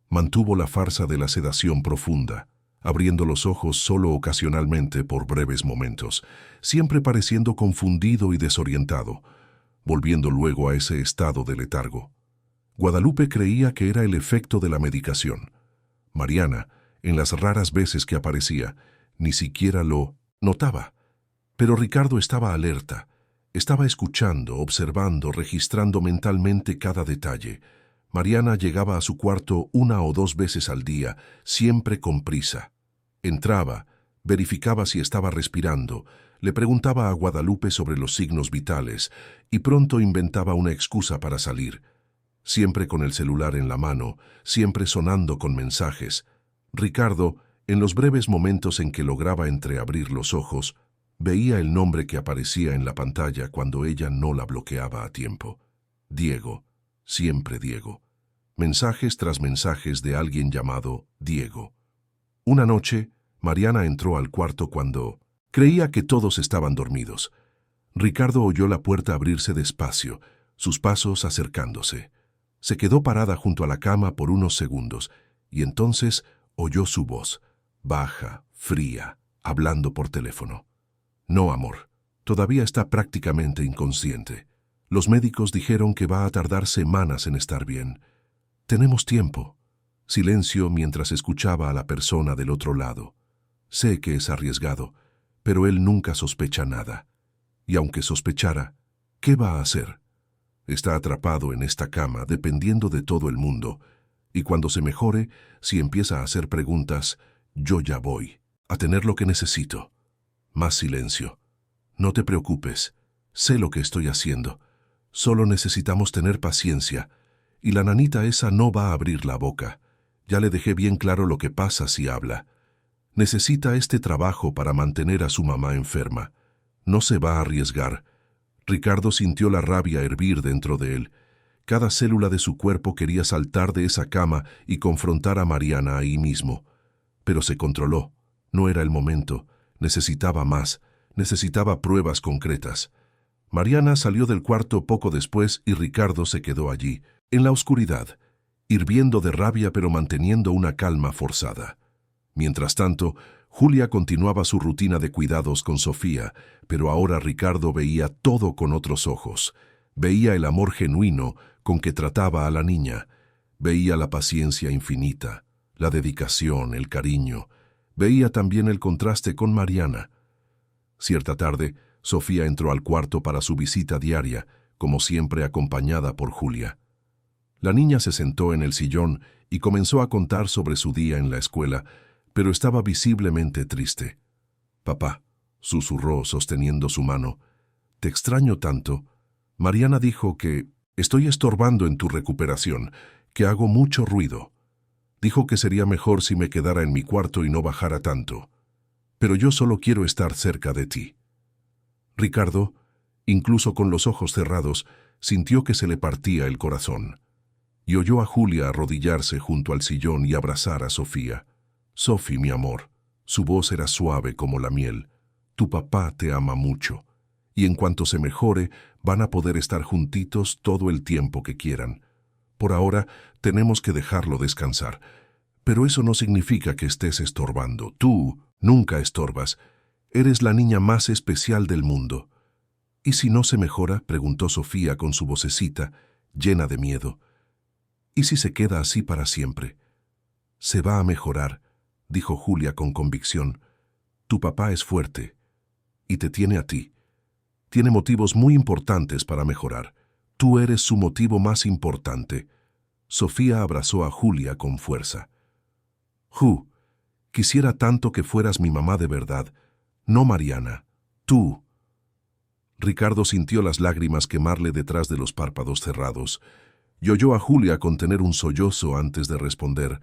Mantuvo la farsa de la sedación profunda, abriendo los ojos solo ocasionalmente por breves momentos, siempre pareciendo confundido y desorientado, volviendo luego a ese estado de letargo. Guadalupe creía que era el efecto de la medicación. Mariana, en las raras veces que aparecía, ni siquiera lo notaba. Pero Ricardo estaba alerta, estaba escuchando, observando, registrando mentalmente cada detalle. Mariana llegaba a su cuarto 1 o 2 veces al día, siempre con prisa. Entraba, verificaba si estaba respirando, le preguntaba a Guadalupe sobre los signos vitales y pronto inventaba una excusa para salir. Siempre con el celular en la mano, siempre sonando con mensajes. Ricardo, en los breves momentos en que lograba entreabrir los ojos, veía el nombre que aparecía en la pantalla cuando ella no la bloqueaba a tiempo. Diego, siempre Diego. Mensajes tras mensajes de alguien llamado Diego. Una noche, Mariana entró al cuarto cuando creía que todos estaban dormidos. Ricardo oyó la puerta abrirse despacio, sus pasos acercándose. Se quedó parada junto a la cama por unos segundos y entonces oyó su voz, baja, fría, hablando por teléfono. No, amor, todavía está prácticamente inconsciente. Los médicos dijeron que va a tardar semanas en estar bien. Tenemos tiempo. Silencio mientras escuchaba a la persona del otro lado. Sé que es arriesgado, pero él nunca sospecha nada. Y aunque sospechara, ¿qué va a hacer? Está atrapado en esta cama, dependiendo de todo el mundo, y cuando se mejore, si empieza a hacer preguntas, yo ya voy a tener lo que necesito. Más silencio. No te preocupes, sé lo que estoy haciendo. Solo necesitamos tener paciencia, y la nanita esa no va a abrir la boca. Ya le dejé bien claro lo que pasa si habla. Necesita este trabajo para mantener a su mamá enferma. No se va a arriesgar. Ricardo sintió la rabia hervir dentro de él. Cada célula de su cuerpo quería saltar de esa cama y confrontar a Mariana ahí mismo. Pero se controló. No era el momento. Necesitaba más. Necesitaba pruebas concretas. Mariana salió del cuarto poco después y Ricardo se quedó allí, en la oscuridad, hirviendo de rabia pero manteniendo una calma forzada. Mientras tanto, Julia continuaba su rutina de cuidados con Sofía, pero ahora Ricardo veía todo con otros ojos. Veía el amor genuino con que trataba a la niña. Veía la paciencia infinita, la dedicación, el cariño. Veía también el contraste con Mariana. Cierta tarde, Sofía entró al cuarto para su visita diaria, como siempre acompañada por Julia. La niña se sentó en el sillón y comenzó a contar sobre su día en la escuela, pero estaba visiblemente triste. «Papá», susurró sosteniendo su mano, «te extraño tanto. Mariana dijo que estoy estorbando en tu recuperación, que hago mucho ruido. Dijo que sería mejor si me quedara en mi cuarto y no bajara tanto. Pero yo solo quiero estar cerca de ti». Ricardo, incluso con los ojos cerrados, sintió que se le partía el corazón. Y oyó a Julia arrodillarse junto al sillón y abrazar a Sofía. «Sofi, mi amor», su voz era suave como la miel, «tu papá te ama mucho, y en cuanto se mejore, van a poder estar juntitos todo el tiempo que quieran. Por ahora, tenemos que dejarlo descansar. Pero eso no significa que estés estorbando. Tú nunca estorbas. Eres la niña más especial del mundo». «¿Y si no se mejora?», preguntó Sofía con su vocecita, llena de miedo. «¿Y si se queda así para siempre?». «Se va a mejorar», dijo Julia con convicción. «Tu papá es fuerte y te tiene a ti. Tiene motivos muy importantes para mejorar. Tú eres su motivo más importante». Sofía abrazó a Julia con fuerza. Quisiera tanto que fueras mi mamá de verdad, no Mariana, tú». Ricardo sintió las lágrimas quemarle detrás de los párpados cerrados y oyó a Julia contener un sollozo antes de responder.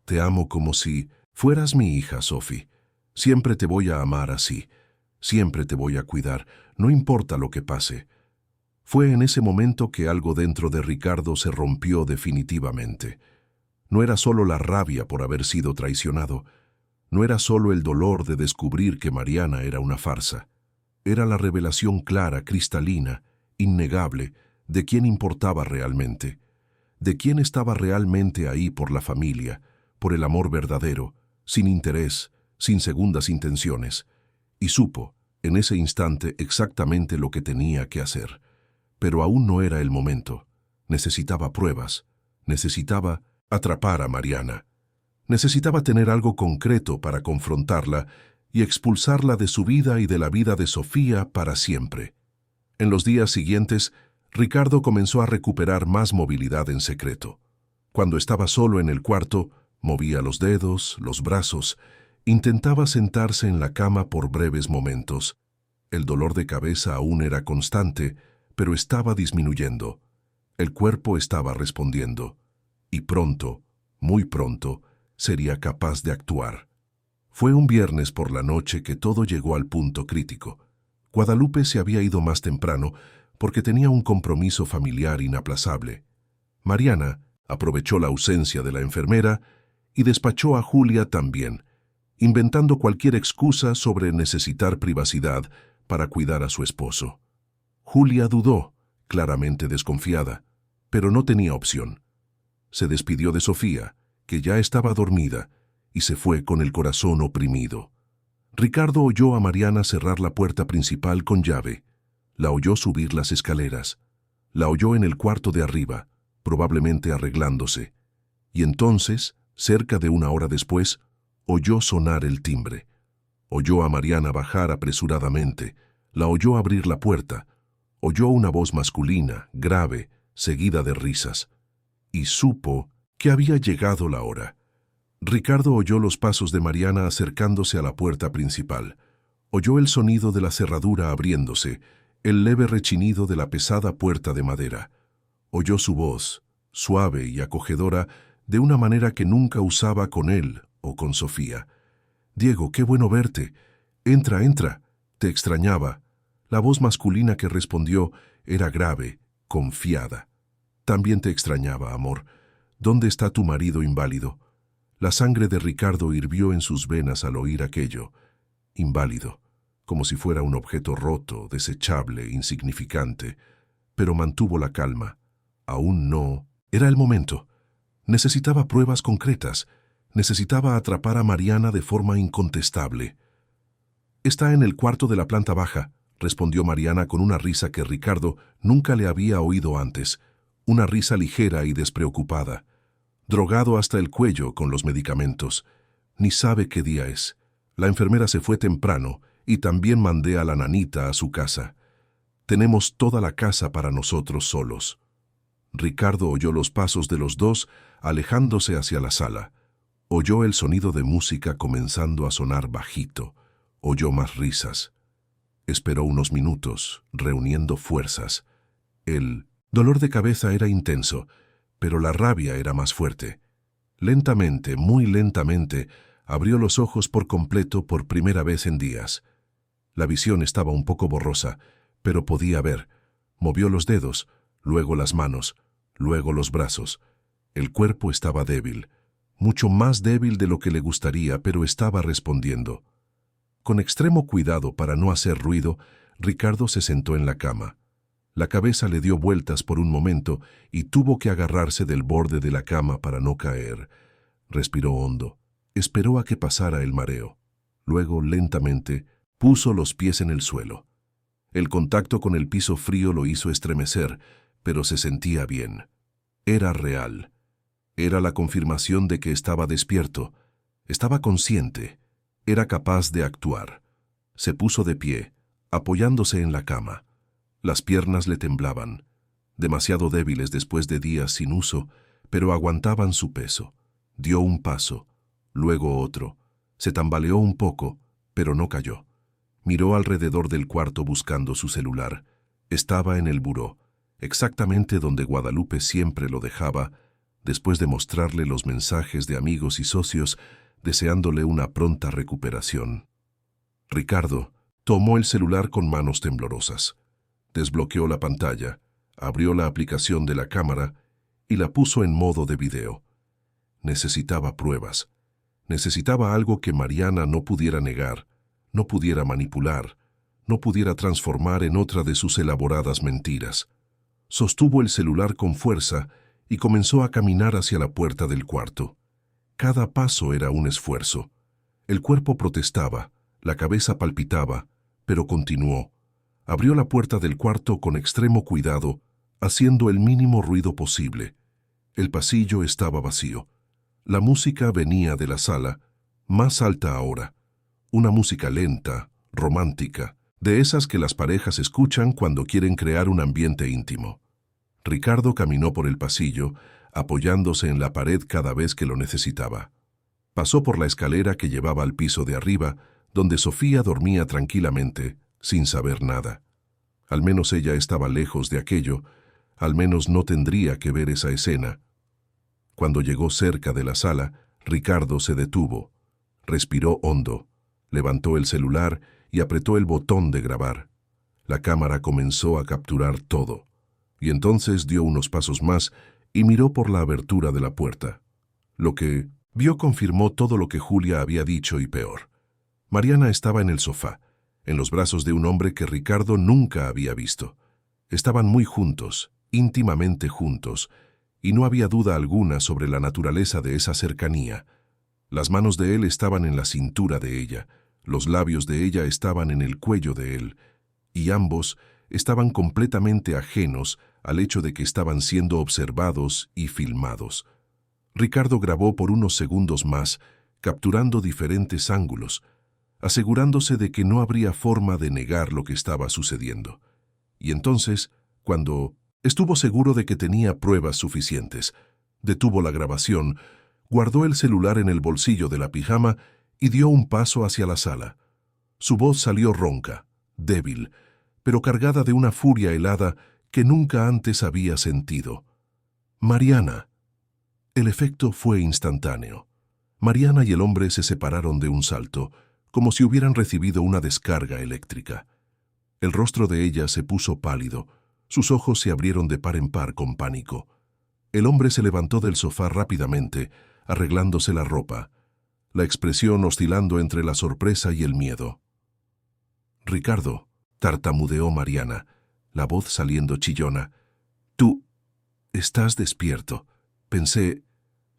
«Te amo como si fueras mi hija, Sofi. Siempre te voy a amar así. Siempre te voy a cuidar, no importa lo que pase». Fue en ese momento que algo dentro de Ricardo se rompió definitivamente. No era solo la rabia por haber sido traicionado. No era solo el dolor de descubrir que Mariana era una farsa. Era la revelación clara, cristalina, innegable, de quién importaba realmente. De quién estaba realmente ahí por la familia, por el amor verdadero, sin interés, sin segundas intenciones. Y supo, en ese instante, exactamente lo que tenía que hacer. Pero aún no era el momento. Necesitaba pruebas. Necesitaba atrapar a Mariana. Necesitaba tener algo concreto para confrontarla y expulsarla de su vida y de la vida de Sofía para siempre. En los días siguientes, Ricardo comenzó a recuperar más movilidad en secreto. Cuando estaba solo en el cuarto, movía los dedos, los brazos, intentaba sentarse en la cama por breves momentos. El dolor de cabeza aún era constante, pero estaba disminuyendo. El cuerpo estaba respondiendo. Y pronto, muy pronto, sería capaz de actuar. Fue un viernes por la noche que todo llegó al punto crítico. Guadalupe se había ido más temprano porque tenía un compromiso familiar inaplazable. Mariana aprovechó la ausencia de la enfermera y despachó a Julia también, inventando cualquier excusa sobre necesitar privacidad para cuidar a su esposo. Julia dudó, claramente desconfiada, pero no tenía opción. Se despidió de Sofía, que ya estaba dormida, y se fue con el corazón oprimido. Ricardo oyó a Mariana cerrar la puerta principal con llave. La oyó subir las escaleras. La oyó en el cuarto de arriba, probablemente arreglándose. Y entonces, cerca de una hora después, oyó sonar el timbre. Oyó a Mariana bajar apresuradamente. La oyó abrir la puerta. Oyó una voz masculina, grave, seguida de risas. Y supo que había llegado la hora. Ricardo oyó los pasos de Mariana acercándose a la puerta principal. Oyó el sonido de la cerradura abriéndose, el leve rechinido de la pesada puerta de madera. Oyó su voz, suave y acogedora, de una manera que nunca usaba con él o con Sofía. «Diego, qué bueno verte. Entra, entra. Te extrañaba». La voz masculina que respondió era grave, confiada. «También te extrañaba, amor. ¿Dónde está tu marido inválido?». La sangre de Ricardo hirvió en sus venas al oír aquello. Inválido, como si fuera un objeto roto, desechable, insignificante. Pero mantuvo la calma. Aún no. Era el momento. Necesitaba pruebas concretas. Necesitaba atrapar a Mariana de forma incontestable. «Está en el cuarto de la planta baja», respondió Mariana con una risa que Ricardo nunca le había oído antes, una risa ligera y despreocupada. Drogado hasta el cuello con los medicamentos. Ni sabe qué día es. La enfermera se fue temprano y también mandé a la nanita a su casa. Tenemos toda la casa para nosotros solos. Ricardo oyó los pasos de los dos alejándose hacia la sala. Oyó el sonido de música comenzando a sonar bajito. Oyó más risas. Esperó unos minutos, reuniendo fuerzas. El dolor de cabeza era intenso, pero la rabia era más fuerte. Lentamente, muy lentamente, abrió los ojos por completo por primera vez en días. La visión estaba un poco borrosa, pero podía ver. Movió los dedos, luego las manos, luego los brazos. El cuerpo estaba débil, mucho más débil de lo que le gustaría, pero estaba respondiendo. Con extremo cuidado para no hacer ruido, Ricardo se sentó en la cama. La cabeza le dio vueltas por un momento y tuvo que agarrarse del borde de la cama para no caer. Respiró hondo. Esperó a que pasara el mareo. Luego, lentamente, puso los pies en el suelo. El contacto con el piso frío lo hizo estremecer, pero se sentía bien. Era real. Era la confirmación de que estaba despierto. Estaba consciente. Era capaz de actuar. Se puso de pie, apoyándose en la cama. Las piernas le temblaban, demasiado débiles después de días sin uso, pero aguantaban su peso. Dio un paso, luego otro. Se tambaleó un poco, pero no cayó. Miró alrededor del cuarto buscando su celular. Estaba en el buró, exactamente donde Guadalupe siempre lo dejaba, después de mostrarle los mensajes de amigos y socios, deseándole una pronta recuperación. Ricardo tomó el celular con manos temblorosas. Desbloqueó la pantalla, abrió la aplicación de la cámara y la puso en modo de video. Necesitaba pruebas. Necesitaba algo que Mariana no pudiera negar, no pudiera manipular, no pudiera transformar en otra de sus elaboradas mentiras. Sostuvo el celular con fuerza y comenzó a caminar hacia la puerta del cuarto. Cada paso era un esfuerzo. El cuerpo protestaba, la cabeza palpitaba, pero continuó. Abrió la puerta del cuarto con extremo cuidado, haciendo el mínimo ruido posible. El pasillo estaba vacío. La música venía de la sala, más alta ahora. Una música lenta, romántica, de esas que las parejas escuchan cuando quieren crear un ambiente íntimo. Ricardo caminó por el pasillo, apoyándose en la pared cada vez que lo necesitaba. Pasó por la escalera que llevaba al piso de arriba, donde Sofía dormía tranquilamente, sin saber nada. Al menos ella estaba lejos de aquello, al menos no tendría que ver esa escena. Cuando llegó cerca de la sala, Ricardo se detuvo. Respiró hondo, levantó el celular y apretó el botón de grabar. La cámara comenzó a capturar todo, y entonces dio unos pasos más y miró por la abertura de la puerta. Lo que vio confirmó todo lo que Julia había dicho y peor. Mariana estaba en el sofá, en los brazos de un hombre que Ricardo nunca había visto. Estaban muy juntos, íntimamente juntos, y no había duda alguna sobre la naturaleza de esa cercanía. Las manos de él estaban en la cintura de ella, los labios de ella estaban en el cuello de él, y ambos estaban completamente ajenos al hecho de que estaban siendo observados y filmados. Ricardo grabó por unos segundos más, capturando diferentes ángulos, asegurándose de que no habría forma de negar lo que estaba sucediendo. Y entonces, cuando estuvo seguro de que tenía pruebas suficientes, detuvo la grabación, guardó el celular en el bolsillo de la pijama y dio un paso hacia la sala. Su voz salió ronca, débil, pero cargada de una furia helada que nunca antes había sentido. «Mariana». El efecto fue instantáneo. Mariana y el hombre se separaron de un salto, como si hubieran recibido una descarga eléctrica. El rostro de ella se puso pálido, sus ojos se abrieron de par en par con pánico. El hombre se levantó del sofá rápidamente, arreglándose la ropa, la expresión oscilando entre la sorpresa y el miedo. «Ricardo», tartamudeó Mariana, la voz saliendo chillona. «Tú estás despierto. Pensé,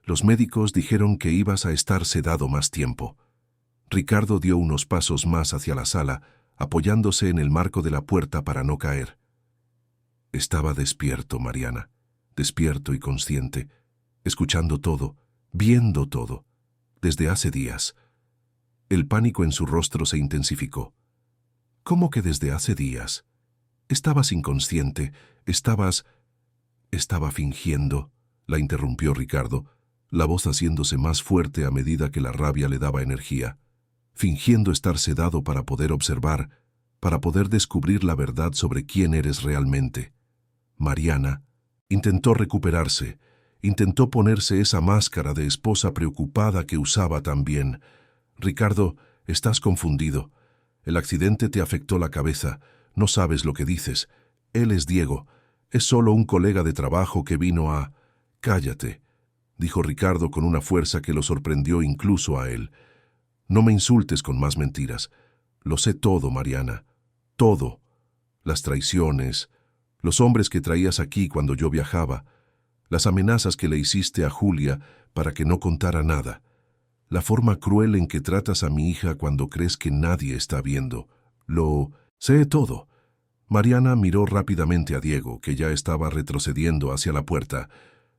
los médicos dijeron que ibas a estar sedado más tiempo». Ricardo dio unos pasos más hacia la sala, apoyándose en el marco de la puerta para no caer. Estaba despierto, Mariana, despierto y consciente, escuchando todo, viendo todo, desde hace días. El pánico en su rostro se intensificó. ¿Cómo que desde hace días? Estabas inconsciente, Estaba fingiendo, la interrumpió Ricardo, la voz haciéndose más fuerte a medida que la rabia le daba energía. Fingiendo estar sedado para poder observar, para poder descubrir la verdad sobre quién eres realmente. Mariana intentó recuperarse, intentó ponerse esa máscara de esposa preocupada que usaba también. Ricardo, estás confundido. El accidente te afectó la cabeza, no sabes lo que dices. Él es Diego, es solo un colega de trabajo que vino a... Cállate, dijo Ricardo con una fuerza que lo sorprendió incluso a él. No me insultes con más mentiras. Lo sé todo, Mariana, todo. Las traiciones, los hombres que traías aquí cuando yo viajaba, las amenazas que le hiciste a Julia para que no contara nada, la forma cruel en que tratas a mi hija cuando crees que nadie está viendo. Lo sé todo. Mariana miró rápidamente a Diego, que ya estaba retrocediendo hacia la puerta.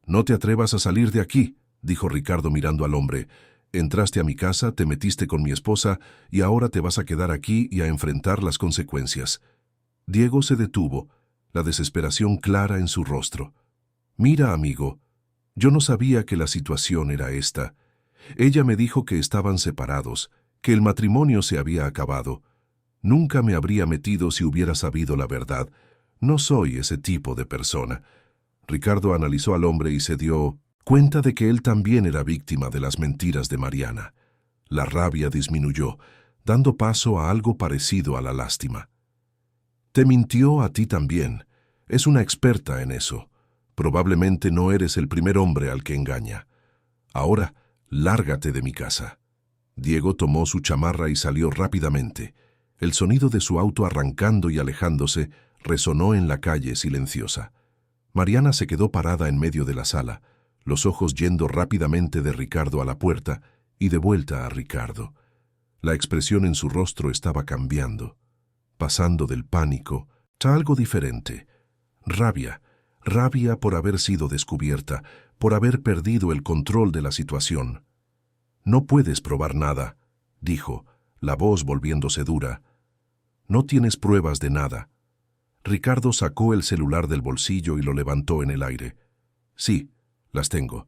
«No te atrevas a salir de aquí», dijo Ricardo mirando al hombre. «Entraste a mi casa, te metiste con mi esposa y ahora te vas a quedar aquí y a enfrentar las consecuencias». Diego se detuvo, la desesperación clara en su rostro. «Mira, amigo, yo no sabía que la situación era esta. Ella me dijo que estaban separados, que el matrimonio se había acabado. Nunca me habría metido si hubiera sabido la verdad. No soy ese tipo de persona». Ricardo analizó al hombre y se dio cuenta de que él también era víctima de las mentiras de Mariana. La rabia disminuyó, dando paso a algo parecido a la lástima. «Te mintió a ti también. Es una experta en eso. Probablemente no eres el primer hombre al que engaña. Ahora, lárgate de mi casa». Diego tomó su chamarra y salió rápidamente. El sonido de su auto arrancando y alejándose resonó en la calle silenciosa. Mariana se quedó parada en medio de la sala, los ojos yendo rápidamente de Ricardo a la puerta y de vuelta a Ricardo. La expresión en su rostro estaba cambiando, pasando del pánico a algo diferente. Rabia por haber sido descubierta, por haber perdido el control de la situación. «No puedes probar nada», dijo, la voz volviéndose dura. «No tienes pruebas de nada». Ricardo sacó el celular del bolsillo y lo levantó en el aire. «Sí, las tengo.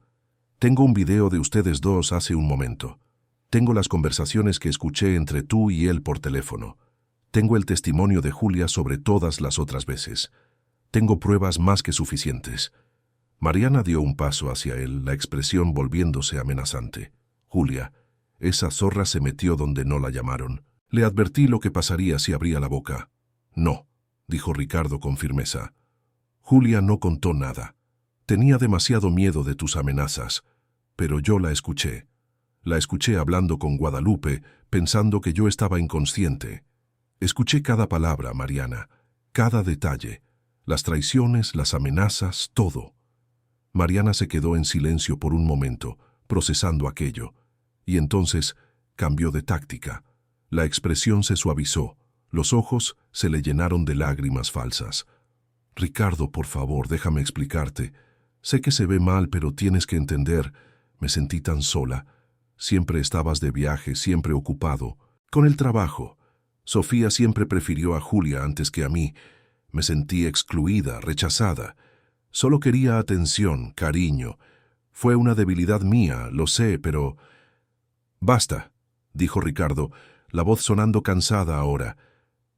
Tengo un video de ustedes dos hace un momento. Tengo las conversaciones que escuché entre tú y él por teléfono. Tengo el testimonio de Julia sobre todas las otras veces. Tengo pruebas más que suficientes». Mariana dio un paso hacia él, la expresión volviéndose amenazante. «Julia, esa zorra se metió donde no la llamaron. Le advertí lo que pasaría si abría la boca». «No», dijo Ricardo con firmeza. «Julia no contó nada. Tenía demasiado miedo de tus amenazas, pero yo la escuché. La escuché hablando con Guadalupe, pensando que yo estaba inconsciente. Escuché cada palabra, Mariana, cada detalle, las traiciones, las amenazas, todo». Mariana se quedó en silencio por un momento, procesando aquello, y entonces cambió de táctica. La expresión se suavizó, los ojos se le llenaron de lágrimas falsas. «Ricardo, por favor, déjame explicarte. Sé que se ve mal, pero tienes que entender. Me sentí tan sola. Siempre estabas de viaje, siempre ocupado. Con el trabajo. Sofía siempre prefirió a Julia antes que a mí. Me sentí excluida, rechazada. Solo quería atención, cariño. Fue una debilidad mía, lo sé, pero...» «Basta», dijo Ricardo, la voz sonando cansada ahora.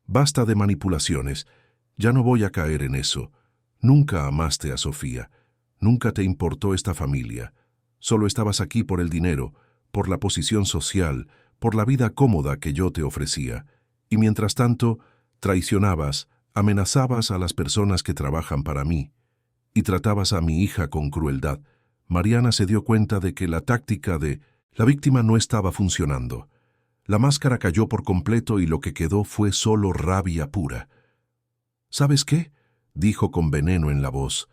«Basta de manipulaciones. Ya no voy a caer en eso. Nunca amaste a Sofía. Nunca te importó esta familia. Solo estabas aquí por el dinero, por la posición social, por la vida cómoda que yo te ofrecía. Y mientras tanto, traicionabas, amenazabas a las personas que trabajan para mí. Y tratabas a mi hija con crueldad». Mariana se dio cuenta de que la táctica de la víctima no estaba funcionando. La máscara cayó por completo y lo que quedó fue solo rabia pura. «¿Sabes qué?», dijo con veneno en la voz.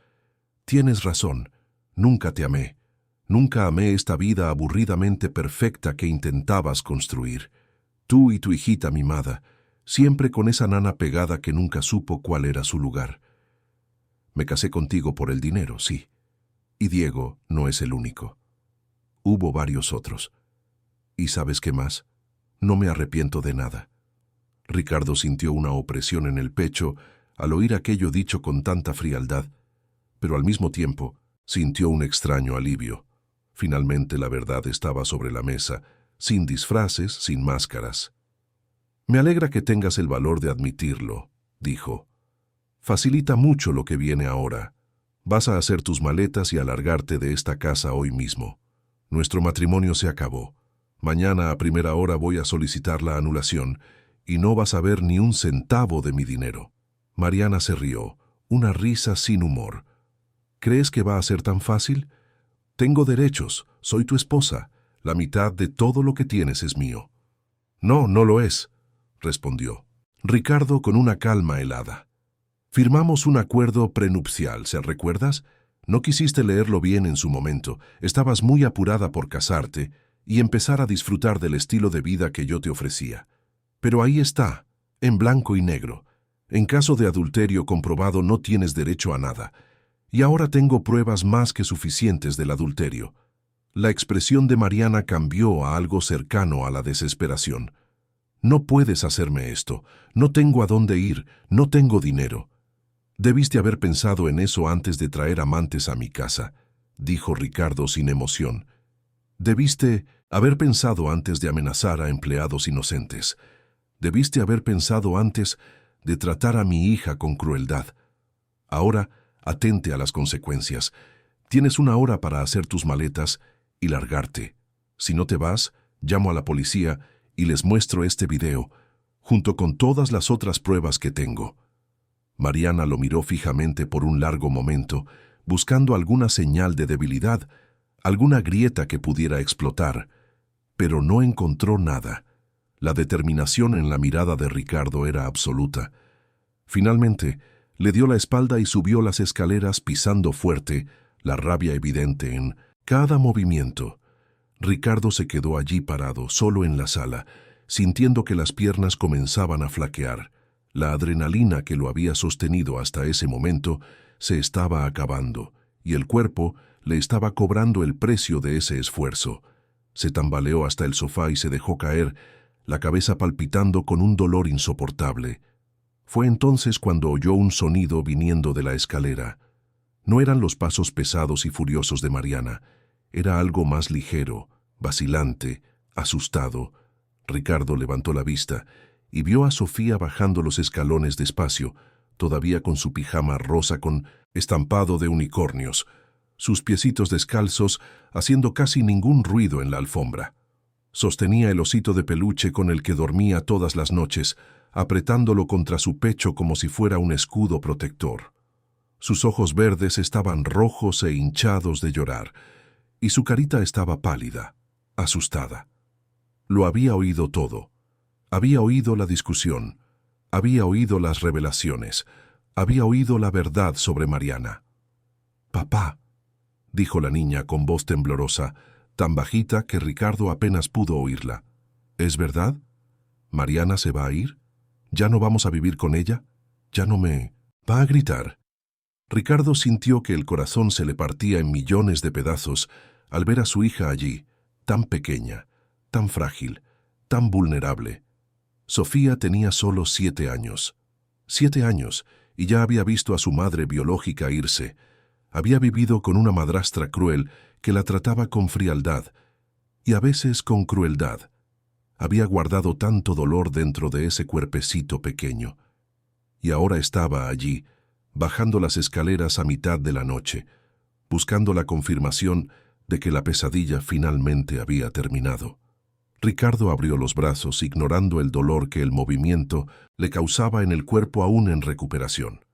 «Tienes razón. Nunca te amé. Nunca amé esta vida aburridamente perfecta que intentabas construir. Tú y tu hijita mimada. siempre con esa nana pegada que nunca supo cuál era su lugar. Me casé contigo por el dinero, sí. Y Diego no es el único. Hubo varios otros. ¿Y sabes qué más? No me arrepiento de nada. Ricardo sintió una opresión en el pecho al oír aquello dicho con tanta frialdad, pero al mismo tiempo sintió un extraño alivio. Finalmente la verdad estaba sobre la mesa, sin disfraces, sin máscaras. Me alegra que tengas el valor de admitirlo, dijo. Facilita mucho lo que viene ahora. Vas a hacer tus maletas y a largarte de esta casa hoy mismo. Nuestro matrimonio se acabó. Mañana a primera hora voy a solicitar la anulación y no vas a ver ni un centavo de mi dinero. Mariana se rió, una risa sin humor. ¿Crees que va a ser tan fácil? Tengo derechos, soy tu esposa. La mitad de todo lo que tienes es mío. No, no lo es, respondió Ricardo con una calma helada. Firmamos un acuerdo prenupcial, ¿se recuerdas? No quisiste leerlo bien en su momento, estabas muy apurada por casarte y empezar a disfrutar del estilo de vida que yo te ofrecía. Pero ahí está, en blanco y negro. En caso de adulterio comprobado no tienes derecho a nada. Y ahora tengo pruebas más que suficientes del adulterio. La expresión de Mariana cambió a algo cercano a la desesperación. No puedes hacerme esto, no tengo a dónde ir, no tengo dinero. Debiste haber pensado en eso antes de traer amantes a mi casa, dijo Ricardo sin emoción. Debiste haber pensado antes de amenazar a empleados inocentes. Debiste haber pensado antes de tratar a mi hija con crueldad. Ahora, atente a las consecuencias. Tienes una hora para hacer tus maletas y largarte. Si no te vas, llamo a la policía y les muestro este video, junto con todas las otras pruebas que tengo. Mariana lo miró fijamente por un largo momento, buscando alguna señal de debilidad, alguna grieta que pudiera explotar, pero no encontró nada. La determinación en la mirada de Ricardo era absoluta. Finalmente, le dio la espalda y subió las escaleras pisando fuerte, la rabia evidente en cada movimiento. Ricardo se quedó allí parado, solo en la sala, sintiendo que las piernas comenzaban a flaquear. La adrenalina que lo había sostenido hasta ese momento se estaba acabando, y el cuerpo le estaba cobrando el precio de ese esfuerzo. Se tambaleó hasta el sofá y se dejó caer, la cabeza palpitando con un dolor insoportable. Fue entonces cuando oyó un sonido viniendo de la escalera. No eran los pasos pesados y furiosos de Mariana, era algo más ligero, vacilante, asustado. Ricardo levantó la vista y vio a Sofía bajando los escalones despacio, todavía con su pijama rosa con estampado de unicornios, sus piecitos descalzos haciendo casi ningún ruido en la alfombra. Sostenía el osito de peluche con el que dormía todas las noches, apretándolo contra su pecho como si fuera un escudo protector. Sus ojos verdes estaban rojos e hinchados de llorar, y su carita estaba pálida, asustada. Lo había oído todo. Había oído la discusión, había oído las revelaciones, había oído la verdad sobre Mariana. «Papá», dijo la niña con voz temblorosa, tan bajita que Ricardo apenas pudo oírla. «¿Es verdad? ¿Mariana se va a ir? ¿Ya no vamos a vivir con ella? ¿Ya no me...?» «Va a gritar». Ricardo sintió que el corazón se le partía en millones de pedazos al ver a su hija allí, tan pequeña, tan frágil, tan vulnerable. Sofía tenía solo 7 años. 7 años, y ya había visto a su madre biológica irse. Había vivido con una madrastra cruel que la trataba con frialdad, y a veces con crueldad. Había guardado tanto dolor dentro de ese cuerpecito pequeño. Y ahora estaba allí, bajando las escaleras a mitad de la noche, buscando la confirmación de que la pesadilla finalmente había terminado. Ricardo abrió los brazos, ignorando el dolor que el movimiento le causaba en el cuerpo aún en recuperación.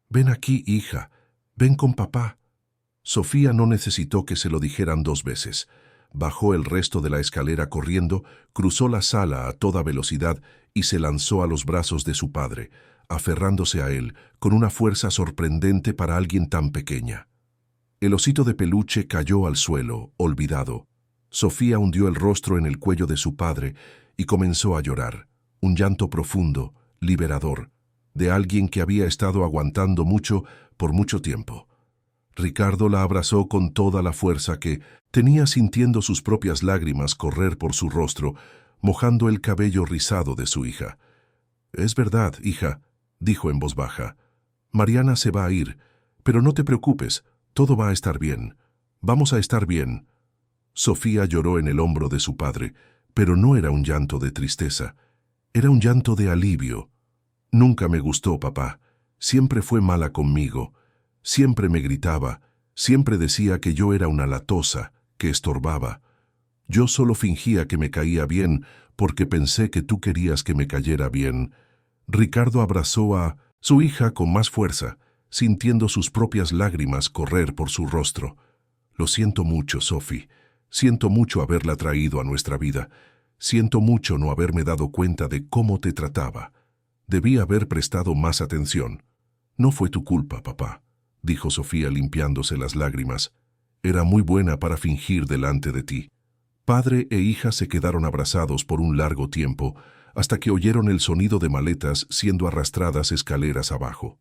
«Ven aquí, hija, ven con papá». Sofía no necesitó que se lo dijeran 2 veces. Bajó el resto de la escalera corriendo, cruzó la sala a toda velocidad y se lanzó a los brazos de su padre, aferrándose a él con una fuerza sorprendente para alguien tan pequeña. El osito de peluche cayó al suelo, olvidado. Sofía hundió el rostro en el cuello de su padre y comenzó a llorar, un llanto profundo, liberador, de alguien que había estado aguantando mucho por mucho tiempo. Ricardo la abrazó con toda la fuerza que tenía, sintiendo sus propias lágrimas correr por su rostro, mojando el cabello rizado de su hija. «Es verdad, hija», dijo en voz baja. «Mariana se va a ir, pero no te preocupes, todo va a estar bien. Vamos a estar bien». Sofía lloró en el hombro de su padre, pero no era un llanto de tristeza, era un llanto de alivio. «Nunca me gustó, papá. Siempre fue mala conmigo. Siempre me gritaba, siempre decía que yo era una latosa, que estorbaba. Yo solo fingía que me caía bien porque pensé que tú querías que me cayera bien». Ricardo abrazó a su hija con más fuerza, sintiendo sus propias lágrimas correr por su rostro. «Lo siento mucho, Sophie. Siento mucho haberla traído a nuestra vida. Siento mucho no haberme dado cuenta de cómo te trataba. Debí haber prestado más atención». «No fue tu culpa, papá», dijo Sofía limpiándose las lágrimas. «Era muy buena para fingir delante de ti». Padre e hija se quedaron abrazados por un largo tiempo, hasta que oyeron el sonido de maletas siendo arrastradas escaleras abajo.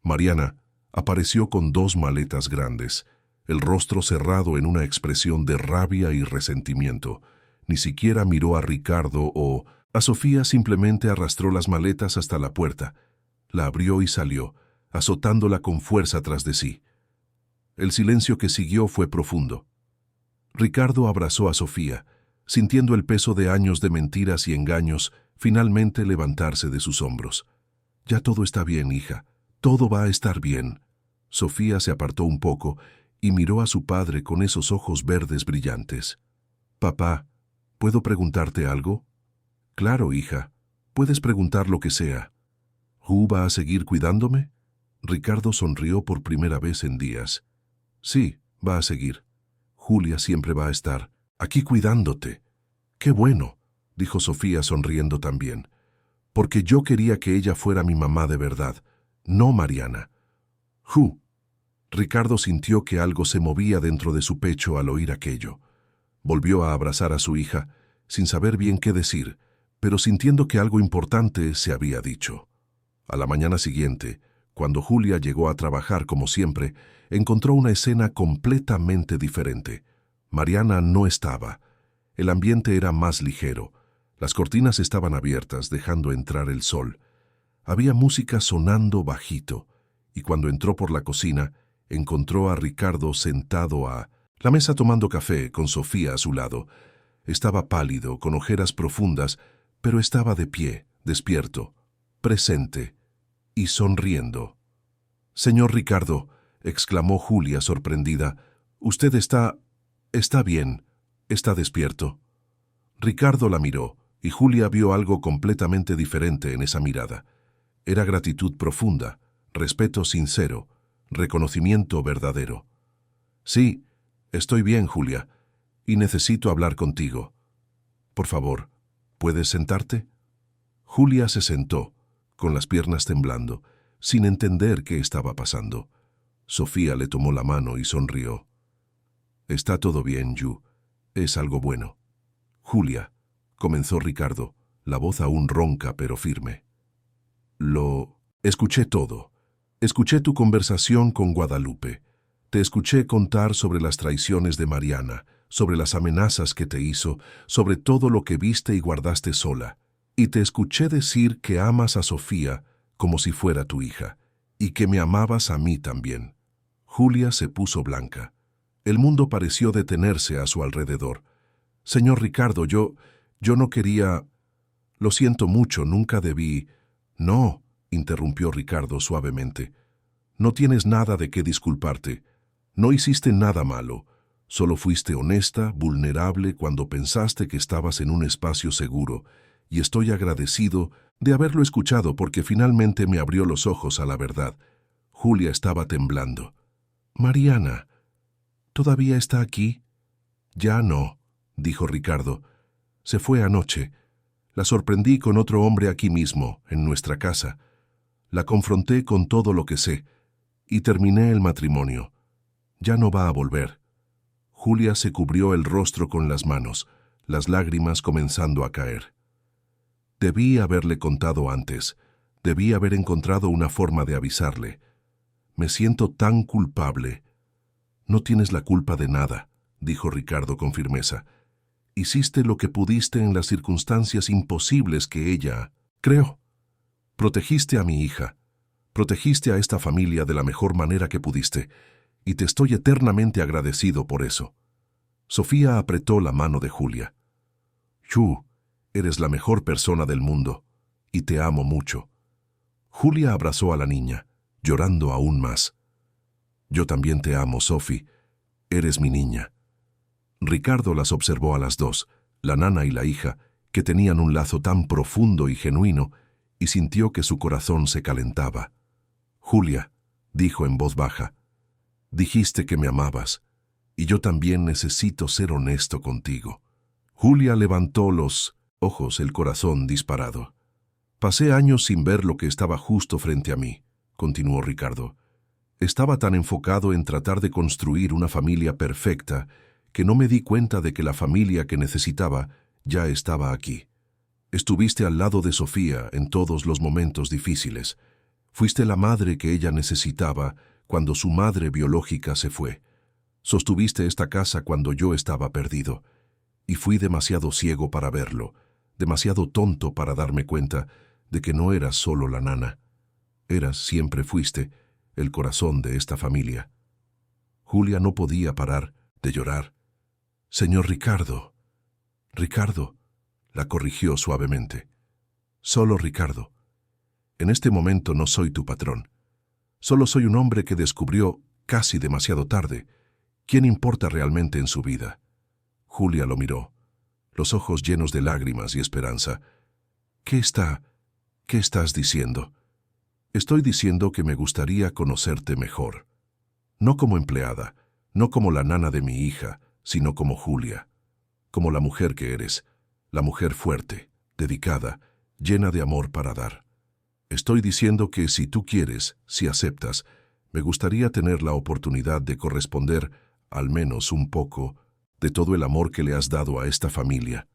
Mariana apareció con 2 maletas grandes, el rostro cerrado en una expresión de rabia y resentimiento. Ni siquiera miró a Ricardo o a Sofía, simplemente arrastró las maletas hasta la puerta. La abrió y salió, azotándola con fuerza tras de sí. El silencio que siguió fue profundo. Ricardo abrazó a Sofía, sintiendo el peso de años de mentiras y engaños finalmente levantarse de sus hombros. «Ya todo está bien, hija. Todo va a estar bien». Sofía se apartó un poco y miró a su padre con esos ojos verdes brillantes. «Papá, ¿puedo preguntarte algo?» «Claro, hija. Puedes preguntar lo que sea». «¿Hu va a seguir cuidándome?» Ricardo sonrió por primera vez en días. «Sí, va a seguir. Julia siempre va a estar aquí cuidándote». «Qué bueno», dijo Sofía sonriendo también, «porque yo quería que ella fuera mi mamá de verdad, no Mariana». «Hu». Ricardo sintió que algo se movía dentro de su pecho al oír aquello. Volvió a abrazar a su hija, sin saber bien qué decir, pero sintiendo que algo importante se había dicho. A la mañana siguiente, cuando Julia llegó a trabajar como siempre, encontró una escena completamente diferente. Mariana no estaba. El ambiente era más ligero. Las cortinas estaban abiertas, dejando entrar el sol. Había música sonando bajito, y cuando entró por la cocina, encontró a Ricardo sentado a la mesa tomando café con Sofía a su lado. Estaba pálido, con ojeras profundas, pero estaba de pie, despierto, presente y sonriendo. «Señor Ricardo», exclamó Julia sorprendida, «usted está bien, está despierto». Ricardo la miró, y Julia vio algo completamente diferente en esa mirada. Era gratitud profunda, respeto sincero, reconocimiento verdadero. «Sí, estoy bien, Julia, y necesito hablar contigo. Por favor, ¿puedes sentarte?» Julia se sentó, con las piernas temblando, sin entender qué estaba pasando. Sofía le tomó la mano y sonrió. «Está todo bien, Yu. Es algo bueno». «Julia», comenzó Ricardo, la voz aún ronca pero firme. «Lo escuché todo. Escuché tu conversación con Guadalupe. Te escuché contar sobre las traiciones de Mariana, sobre las amenazas que te hizo, sobre todo lo que viste y guardaste sola. Y te escuché decir que amas a Sofía como si fuera tu hija, y que me amabas a mí también». Julia se puso blanca. El mundo pareció detenerse a su alrededor. «Señor Ricardo, yo no quería... Lo siento mucho, nunca debí...» «No», interrumpió Ricardo suavemente. «No tienes nada de qué disculparte. No hiciste nada malo. Solo fuiste honesta, vulnerable cuando pensaste que estabas en un espacio seguro, y estoy agradecido de haberlo escuchado porque finalmente me abrió los ojos a la verdad». Julia estaba temblando. «Mariana, ¿todavía está aquí?» «Ya no», dijo Ricardo. «Se fue anoche. La sorprendí con otro hombre aquí mismo, en nuestra casa. La confronté con todo lo que sé, y terminé el matrimonio. Ya no va a volver». Julia se cubrió el rostro con las manos, las lágrimas comenzando a caer. «Debí haberle contado antes. Debí haber encontrado una forma de avisarle. Me siento tan culpable. No tienes la culpa de nada, dijo Ricardo con firmeza. Hiciste lo que pudiste en las circunstancias imposibles que ella creó. Protegiste a mi hija. Protegiste a esta familia de la mejor manera que pudiste, y te estoy eternamente agradecido por eso. Sofía apretó la mano de Julia. Chu, eres la mejor persona del mundo, y te amo mucho. Julia abrazó a la niña, llorando aún más. Yo también te amo, Sophie. Eres mi niña. Ricardo las observó a las dos, la nana y la hija, que tenían un lazo tan profundo y genuino, y sintió que su corazón se calentaba. Julia, dijo en voz baja, dijiste que me amabas, y yo también necesito ser honesto contigo. Julia levantó los ojos, el corazón disparado. Pasé años sin ver lo que estaba justo frente a mí, continuó Ricardo. Estaba tan enfocado en tratar de construir una familia perfecta que no me di cuenta de que la familia que necesitaba ya estaba aquí. Estuviste al lado de Sofía en todos los momentos difíciles. Fuiste la madre que ella necesitaba cuando su madre biológica se fue. Sostuviste esta casa cuando yo estaba perdido. Y fui demasiado ciego para verlo, demasiado tonto para darme cuenta de que no eras solo la nana. Siempre fuiste, el corazón de esta familia. Julia no podía parar de llorar. Señor Ricardo. Ricardo, la corrigió suavemente. Solo Ricardo. En este momento no soy tu patrón. Solo soy un hombre que descubrió, casi demasiado tarde, quién importa realmente en su vida. Julia lo miró, los ojos llenos de lágrimas y esperanza. ¿Qué estás diciendo? Estoy diciendo que me gustaría conocerte mejor. No como empleada, no como la nana de mi hija, sino como Julia. Como la mujer que eres, la mujer fuerte, dedicada, llena de amor para dar. Estoy diciendo que si tú quieres, si aceptas, me gustaría tener la oportunidad de corresponder, al menos un poco, de todo el amor que le has dado a esta familia.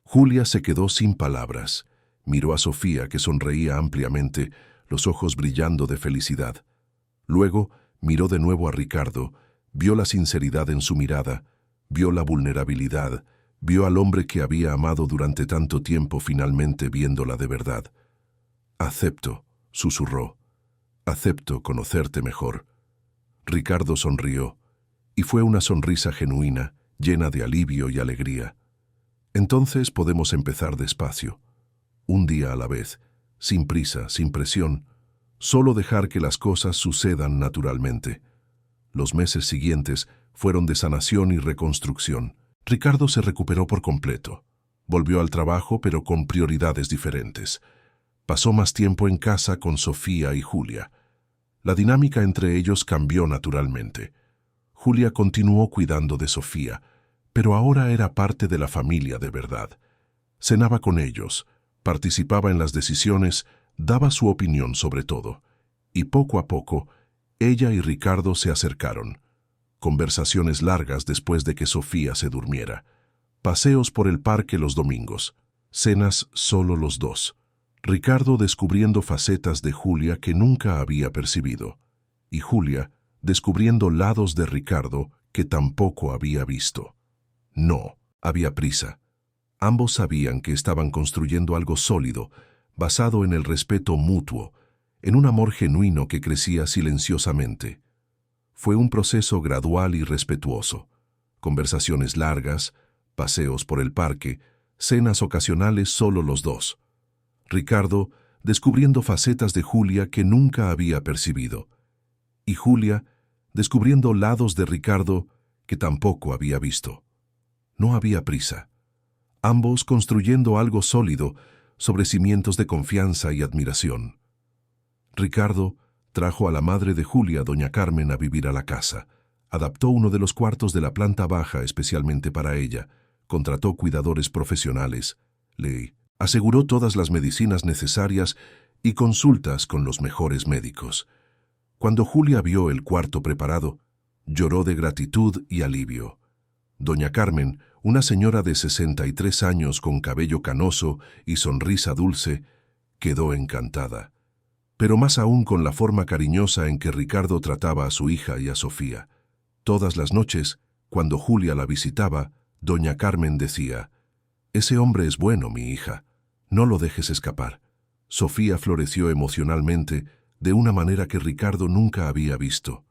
Julia se quedó sin palabras. Miró a Sofía, que sonreía ampliamente, los ojos brillando de felicidad. Luego miró de nuevo a Ricardo, vio la sinceridad en su mirada, vio la vulnerabilidad, vio al hombre que había amado durante tanto tiempo finalmente viéndola de verdad. Acepto, susurró. Acepto conocerte mejor. Ricardo sonrió, y fue una sonrisa genuina, llena de alivio y alegría. Entonces podemos empezar despacio, un día a la vez, sin prisa, sin presión, solo dejar que las cosas sucedan naturalmente. Los meses siguientes fueron de sanación y reconstrucción. Ricardo se recuperó por completo. Volvió al trabajo, pero con prioridades diferentes. Pasó más tiempo en casa con Sofía y Julia. La dinámica entre ellos cambió naturalmente. Julia continuó cuidando de Sofía, pero ahora era parte de la familia de verdad. Cenaba con ellos, participaba en las decisiones, daba su opinión sobre todo. Y poco a poco, ella y Ricardo se acercaron. Conversaciones largas después de que Sofía se durmiera. Paseos por el parque los domingos. Cenas solo los dos. Ricardo descubriendo facetas de Julia que nunca había percibido. Y Julia descubriendo lados de Ricardo que tampoco había visto. No, había prisa. Ambos sabían que estaban construyendo algo sólido, basado en el respeto mutuo, en un amor genuino que crecía silenciosamente. Fue un proceso gradual y respetuoso. Conversaciones largas, paseos por el parque, cenas ocasionales solo los dos. Ricardo descubriendo facetas de Julia que nunca había percibido. Y Julia descubriendo lados de Ricardo que tampoco había visto. No había prisa. Ambos construyendo algo sólido sobre cimientos de confianza y admiración. Ricardo trajo a la madre de Julia, doña Carmen, a vivir a la casa. Adaptó uno de los cuartos de la planta baja especialmente para ella. Contrató cuidadores profesionales. Le aseguró todas las medicinas necesarias y consultas con los mejores médicos. Cuando Julia vio el cuarto preparado, lloró de gratitud y alivio. Doña Carmen, una señora de 63 años con cabello canoso y sonrisa dulce, quedó encantada. pero más aún con la forma cariñosa en que Ricardo trataba a su hija y a Sofía. Todas las noches, cuando Julia la visitaba, doña Carmen decía: «Ese hombre es bueno, mi hija, no lo dejes escapar». Sofía floreció emocionalmente de una manera que Ricardo nunca había visto.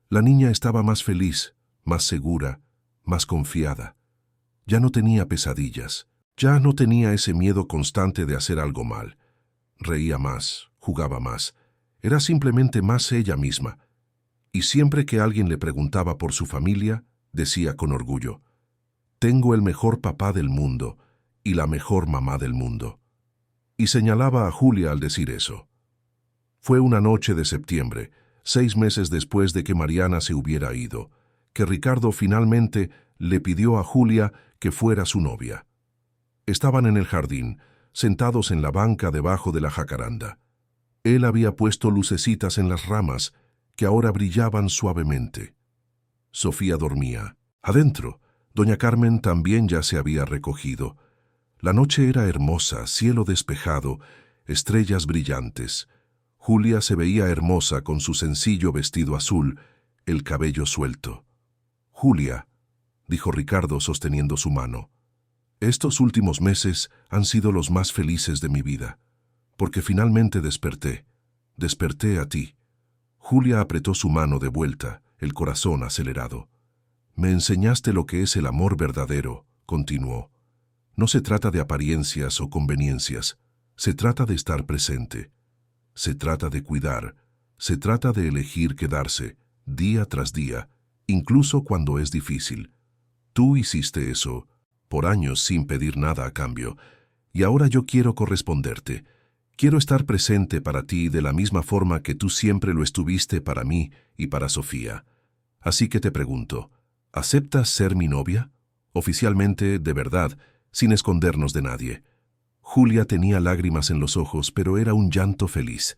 La niña estaba más feliz, más segura, más confiada. Ya no tenía pesadillas, ya no tenía ese miedo constante de hacer algo mal. Reía más, jugaba más, era simplemente más ella misma. Y siempre que alguien le preguntaba por su familia, decía con orgullo: «Tengo el mejor papá del mundo y la mejor mamá del mundo». Y señalaba a Julia al decir eso. Fue una noche de septiembre, 6 meses después de que Mariana se hubiera ido, que Ricardo finalmente le pidió a Julia que fuera su novia. Estaban en el jardín, sentados en la banca debajo de la jacaranda. Él había puesto lucecitas en las ramas, que ahora brillaban suavemente. Sofía dormía. Adentro, doña Carmen también ya se había recogido. La noche era hermosa, cielo despejado, estrellas brillantes. Julia se veía hermosa con su sencillo vestido azul, el cabello suelto. «Julia», dijo Ricardo sosteniendo su mano, «estos últimos meses han sido los más felices de mi vida, porque finalmente desperté a ti». Julia apretó su mano de vuelta, el corazón acelerado. «Me enseñaste lo que es el amor verdadero», continuó. «No se trata de apariencias o conveniencias, se trata de estar presente. Se trata de cuidar, se trata de elegir quedarse, día tras día, incluso cuando es difícil. Tú hiciste eso, por años sin pedir nada a cambio, y ahora yo quiero corresponderte. Quiero estar presente para ti de la misma forma que tú siempre lo estuviste para mí y para Sofía. Así que te pregunto, ¿aceptas ser mi novia? Oficialmente, de verdad, sin escondernos de nadie». Julia tenía lágrimas en los ojos, pero era un llanto feliz.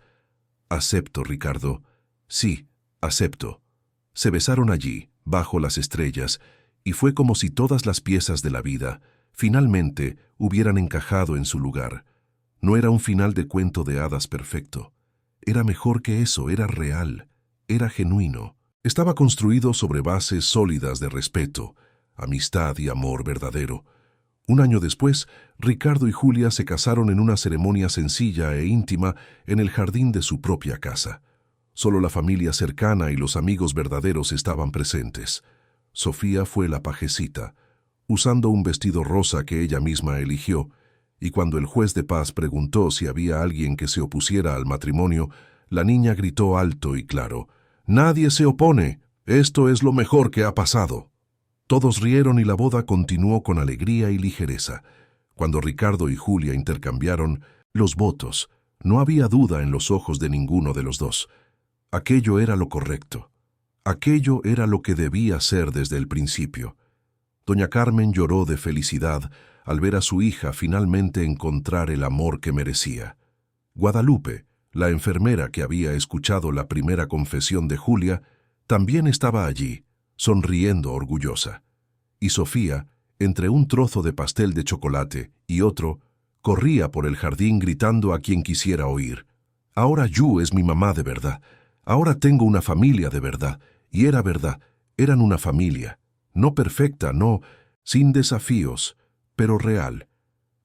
«Acepto, Ricardo. Sí, acepto». Se besaron allí, bajo las estrellas, y fue como si todas las piezas de la vida, finalmente, hubieran encajado en su lugar. No era un final de cuento de hadas perfecto. Era mejor que eso, era real, era genuino. Estaba construido sobre bases sólidas de respeto, amistad y amor verdadero. Un año después, Ricardo y Julia se casaron en una ceremonia sencilla e íntima en el jardín de su propia casa. Solo la familia cercana y los amigos verdaderos estaban presentes. Sofía fue la pajecita, usando un vestido rosa que ella misma eligió, y cuando el juez de paz preguntó si había alguien que se opusiera al matrimonio, la niña gritó alto y claro: «Nadie se opone, esto es lo mejor que ha pasado». Todos rieron y la boda continuó con alegría y ligereza. Cuando Ricardo y Julia intercambiaron los votos, no había duda en los ojos de ninguno de los dos. Aquello era lo correcto. Aquello era lo que debía ser desde el principio. Doña Carmen lloró de felicidad al ver a su hija finalmente encontrar el amor que merecía. Guadalupe, la enfermera que había escuchado la primera confesión de Julia, también estaba allí, sonriendo orgullosa. Y Sofía, entre un trozo de pastel de chocolate y otro, corría por el jardín gritando a quien quisiera oír: «Ahora Yu es mi mamá de verdad. Ahora tengo una familia de verdad». Y era verdad, eran una familia, no perfecta, no, sin desafíos, pero real,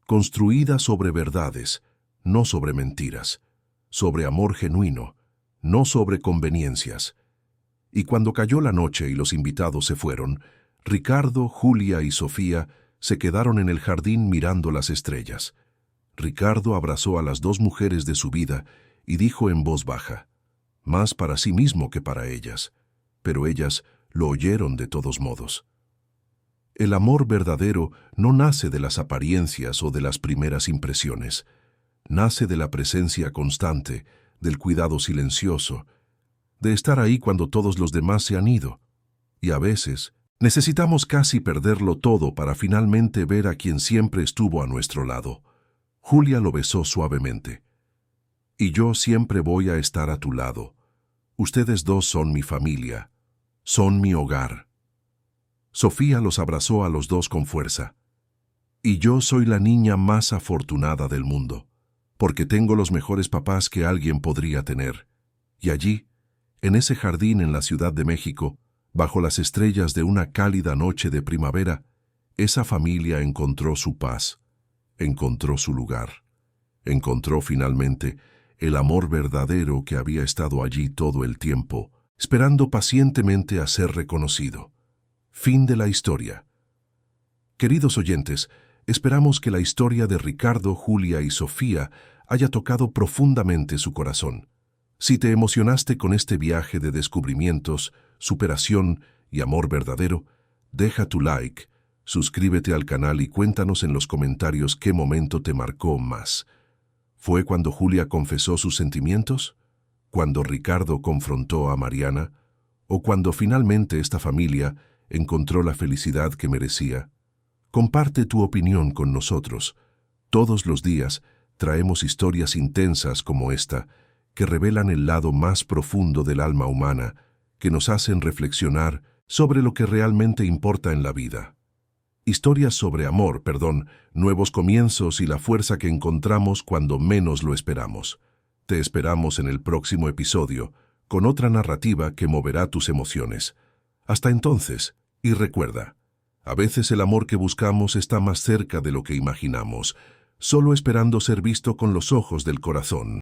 construida sobre verdades, no sobre mentiras, sobre amor genuino, no sobre conveniencias. Y cuando cayó la noche y los invitados se fueron, Ricardo, Julia y Sofía se quedaron en el jardín mirando las estrellas. Ricardo abrazó a las dos mujeres de su vida y dijo en voz baja, más para sí mismo que para ellas, pero ellas lo oyeron de todos modos: «El amor verdadero no nace de las apariencias o de las primeras impresiones. Nace de la presencia constante, del cuidado silencioso, de estar ahí cuando todos los demás se han ido. Y a veces necesitamos casi perderlo todo para finalmente ver a quien siempre estuvo a nuestro lado». Julia lo besó suavemente. «Y yo siempre voy a estar a tu lado. Ustedes dos son mi familia, son mi hogar». Sofía los abrazó a los dos con fuerza. «Y yo soy la niña más afortunada del mundo. porque tengo los mejores papás que alguien podría tener. Y allí, en ese jardín en la Ciudad de México, bajo las estrellas de una cálida noche de primavera, esa familia encontró su paz, encontró su lugar, encontró finalmente el amor verdadero que había estado allí todo el tiempo, esperando pacientemente a ser reconocido. Fin de la historia. Queridos oyentes, esperamos que la historia de Ricardo, Julia y Sofía haya tocado profundamente su corazón. Si te emocionaste con este viaje de descubrimientos, superación y amor verdadero, deja tu like, suscríbete al canal y cuéntanos en los comentarios qué momento te marcó más. ¿Fue cuando Julia confesó sus sentimientos? ¿Cuando Ricardo confrontó a Mariana? ¿O cuando finalmente esta familia encontró la felicidad que merecía? Comparte tu opinión con nosotros. Todos los días traemos historias intensas como esta, que revelan el lado más profundo del alma humana, que nos hacen reflexionar sobre lo que realmente importa en la vida. Historias sobre amor, nuevos comienzos y la fuerza que encontramos cuando menos lo esperamos. Te esperamos en el próximo episodio, con otra narrativa que moverá tus emociones. Hasta entonces, y recuerda, a veces el amor que buscamos está más cerca de lo que imaginamos, solo esperando ser visto con los ojos del corazón.